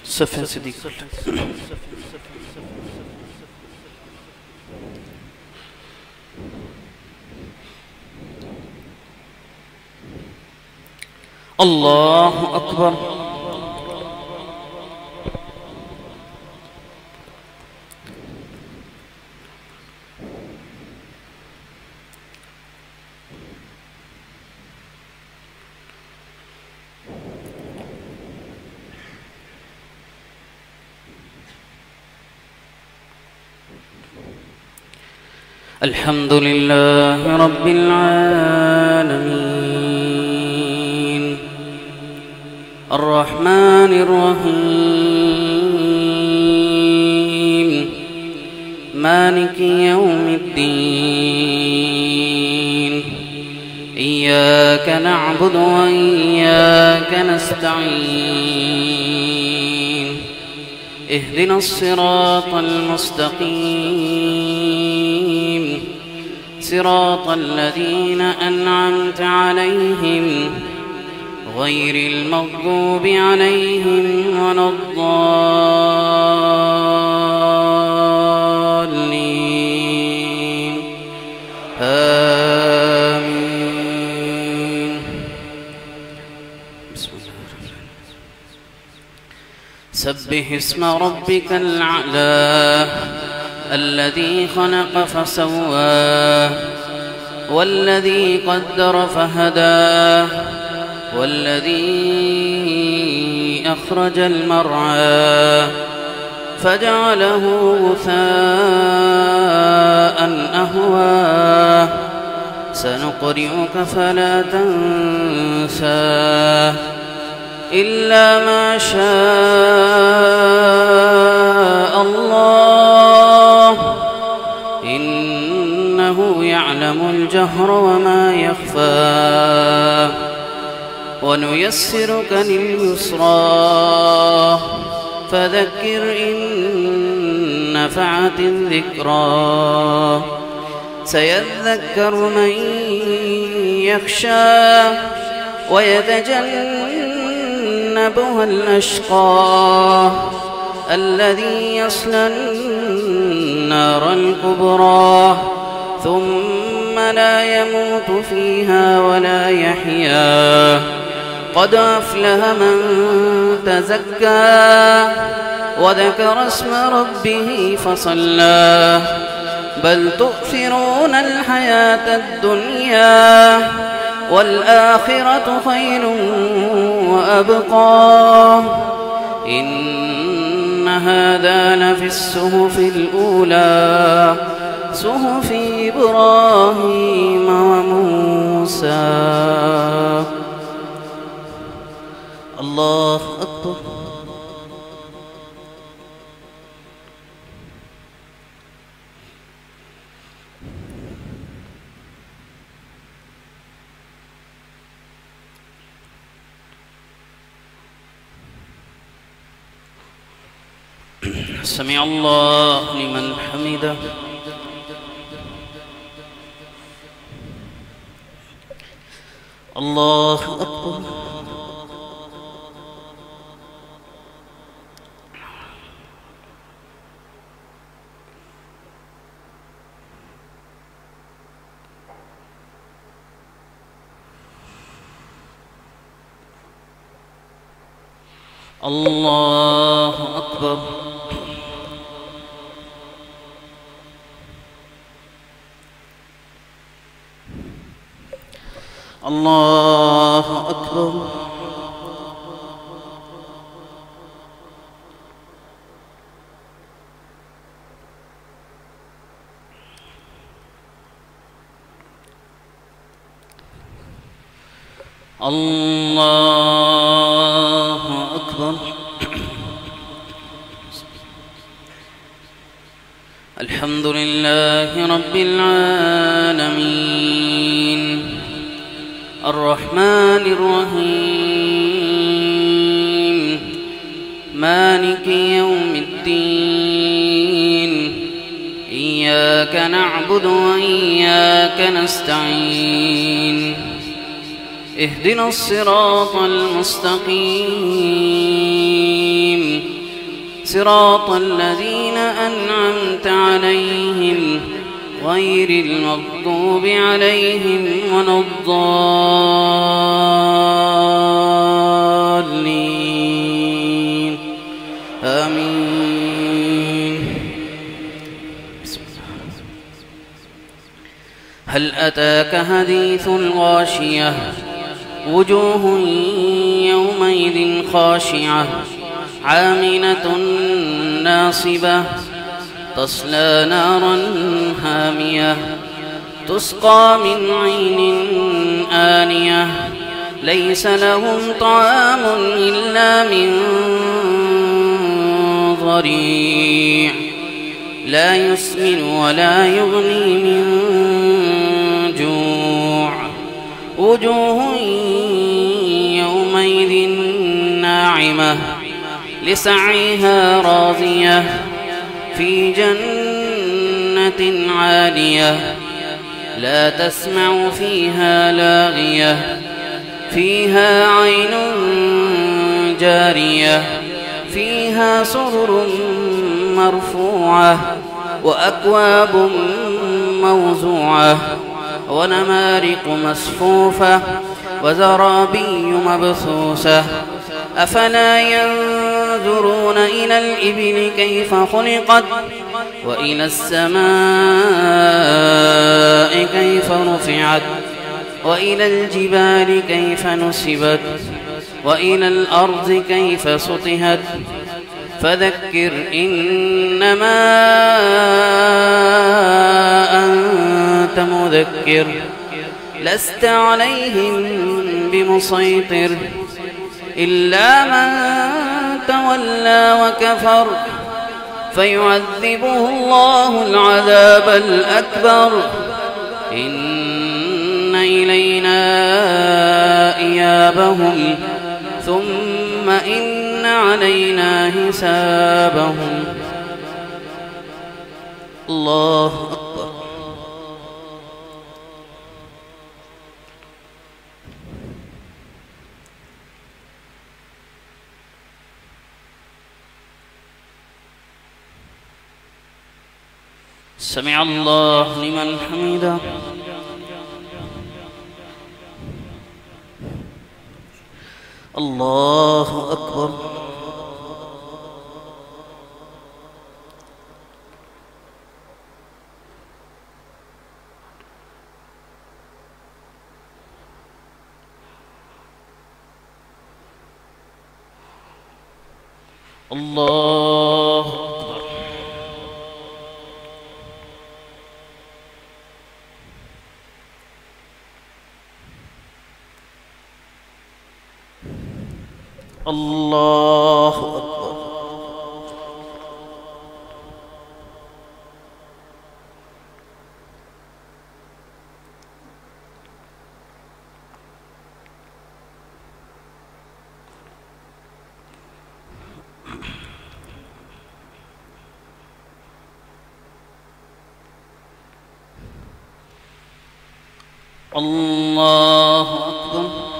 صفين صديق الله أكبر. الحمد لله رب العالمين الرحمن الرحيم مالك يوم الدين إياك نعبد وإياك نستعين اهدنا الصراط المستقيم صراط الذين أنعمت عليهم غير المغضوب عليهم ولا الضالين آمين. بسم الله الرحمن الرحيم. سبح اسم ربك الأعلى الذي خلق فسوى والذي قدر فهدى والذي أخرج المرعى فجعله غثاء أهوى سنقرئك فلا تنسى إلا ما شاء الله إنه يعلم الجهر وما يخفى ونيسرك لليسرى فذكر إن نفعت الذكرى سيذكر من يخشى ويتجنبها الأشقى الذي يصلى النار الكبرى ثم لا يموت فيها ولا يحيا قد أفلح من تزكى وذكر اسم ربه فصلى بل تؤثرون الحياة الدنيا والآخرة خير وأبقى إن هذا لفي الصحف الأولى صحف إبراهيم وموسى. الله أكبر. سمع الله لمن حمده. الله أكبر. الله أكبر. الله أكبر. الله أكبر. الحمد لله رب العالمين الرحمن الرحيم مالك يوم الدين إياك نعبد وإياك نستعين اهدنا الصراط المستقيم صراط الذين أنعمت عليهم غير المغضوب عليهم ولا الضالين آمين. هل أتاك حديث الغاشية وجوه يومئذ خاشعة عاملة ناصبة تصلى نارا هامية تسقى من عين آنية ليس لهم طعام إلا من ضريع لا يسمن ولا يغني من جوع وجوه يومئذ ناعمة لسعيها راضية في جنة عالية لا تسمع فيها لاغية فيها عين جارية فيها سرر مرفوعة وأكواب موزوعة ونمارق مصفوفة وزرابي مبثوثة أفلا ينظرون إلى الإبل كيف خلقت وإلى السماء كيف رفعت وإلى الجبال كيف نصبت وإلى الأرض كيف سطحت فذكر إنما أنت مذكر لست عليهم بمسيطر إلا من تولى وكفر فيعذبه الله العذاب الأكبر إن إلينا إيابهم ثم إن علينا حسابهم. الله أكبر. سمع الله لمن حمده. الله أكبر. الله أكبر. الله أكبر. الله أكبر.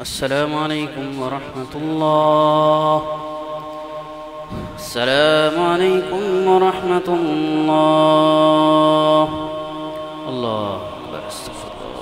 السلام عليكم ورحمة الله. السلام عليكم ورحمة الله. الله أكبر. استغفر الله.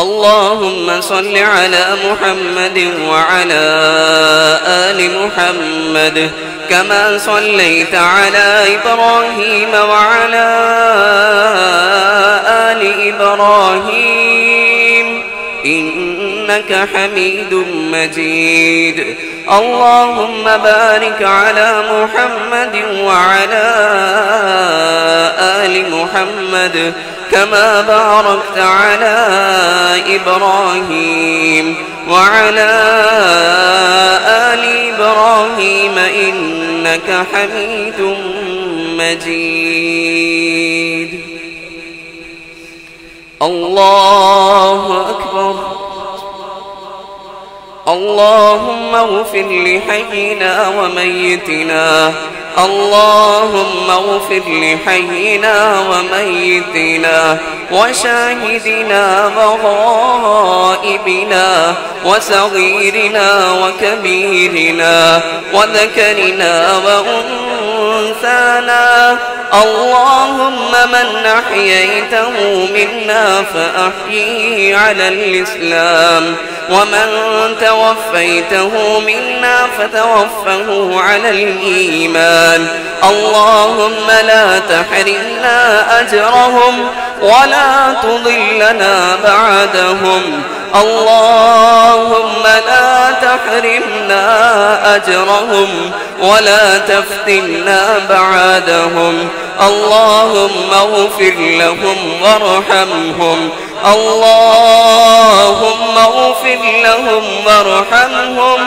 اللهم صل على محمد وعلى آل محمد كما صليت على إبراهيم وعلى آل إبراهيم إنك حميد مجيد. اللهم بارك على محمد وعلى آل محمد كما باركت على إبراهيم وعلى آل إبراهيم إنك حميد مجيد. الله أكبر. اللهم اغفر لحينا وميتنا. اللهم اغفر لحينا وميتنا وشاهدنا وغائبنا وصغيرنا وكبيرنا وذكرنا وأنثانا. اللهم من أحييته منا فأحييه على الإسلام ومن توفيته منا فتوفه على الإيمان. اللهم لا تحرمنا أجرهم ولا تضلنا بعدهم. اللهم لا تحرمنا أجرهم ولا تفتنا بعدهم. اللهم اغفر لهم وارحمهم. اللهم اغفر لهم وارحمهم.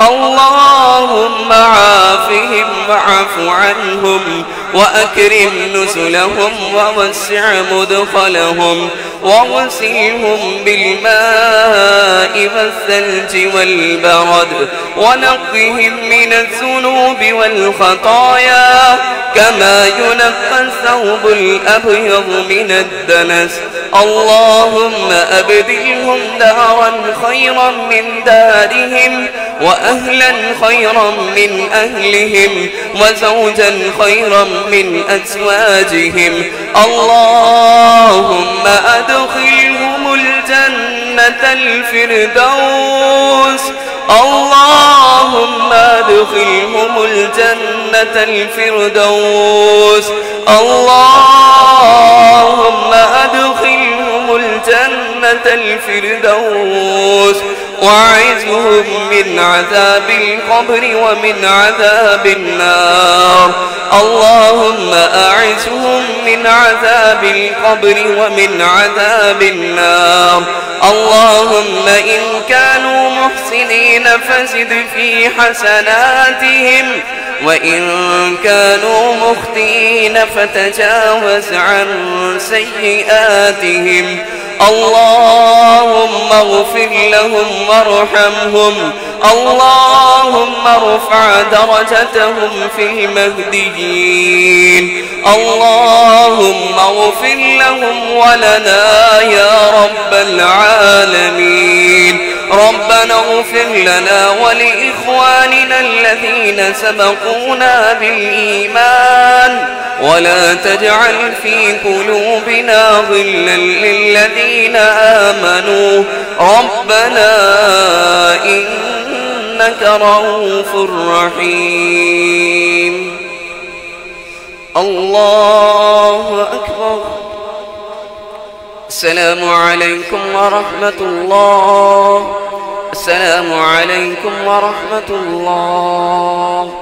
اللهم عافهم واعف عنهم وأكرم نزلهم ووسع مدخلهم وغسلهم بالماء والثلج والبرد ونقهم من الذنوب والخطايا كما ينقى الثوب الأبيض من الدنس. اللهم أبدلهم دارا خيرا من دارهم وأهلا خيرا من أهلهم وزوجا خيرا من أزواجهم. اللهم أدخلهم الجنة الفردوس. اللهم أدخلهم الجنة الفردوس. اللهم أدخلهم الجنة الفردوس وأعذهم من عذاب القبر ومن عذاب النار. اللهم أعذهم من عذاب القبر ومن عذاب النار. اللهم إن كانوا محسنين فزد في حسناتهم وإن كانوا مخطئين فتجاوز عن سيئاتهم. اللهم اغفر لهم وارحمهم. اللهم ارفع درجتهم في المهديين. اللهم اغفر لهم ولنا يا رب العالمين. ربنا اغفر لنا ولإخواننا الذين سبقونا بالإيمان ولا تجعل في قلوبنا غلا للذين آمنوا ربنا إنك رؤوف رحيم. الله أكبر. السلام عليكم ورحمة الله. السلام عليكم ورحمة الله.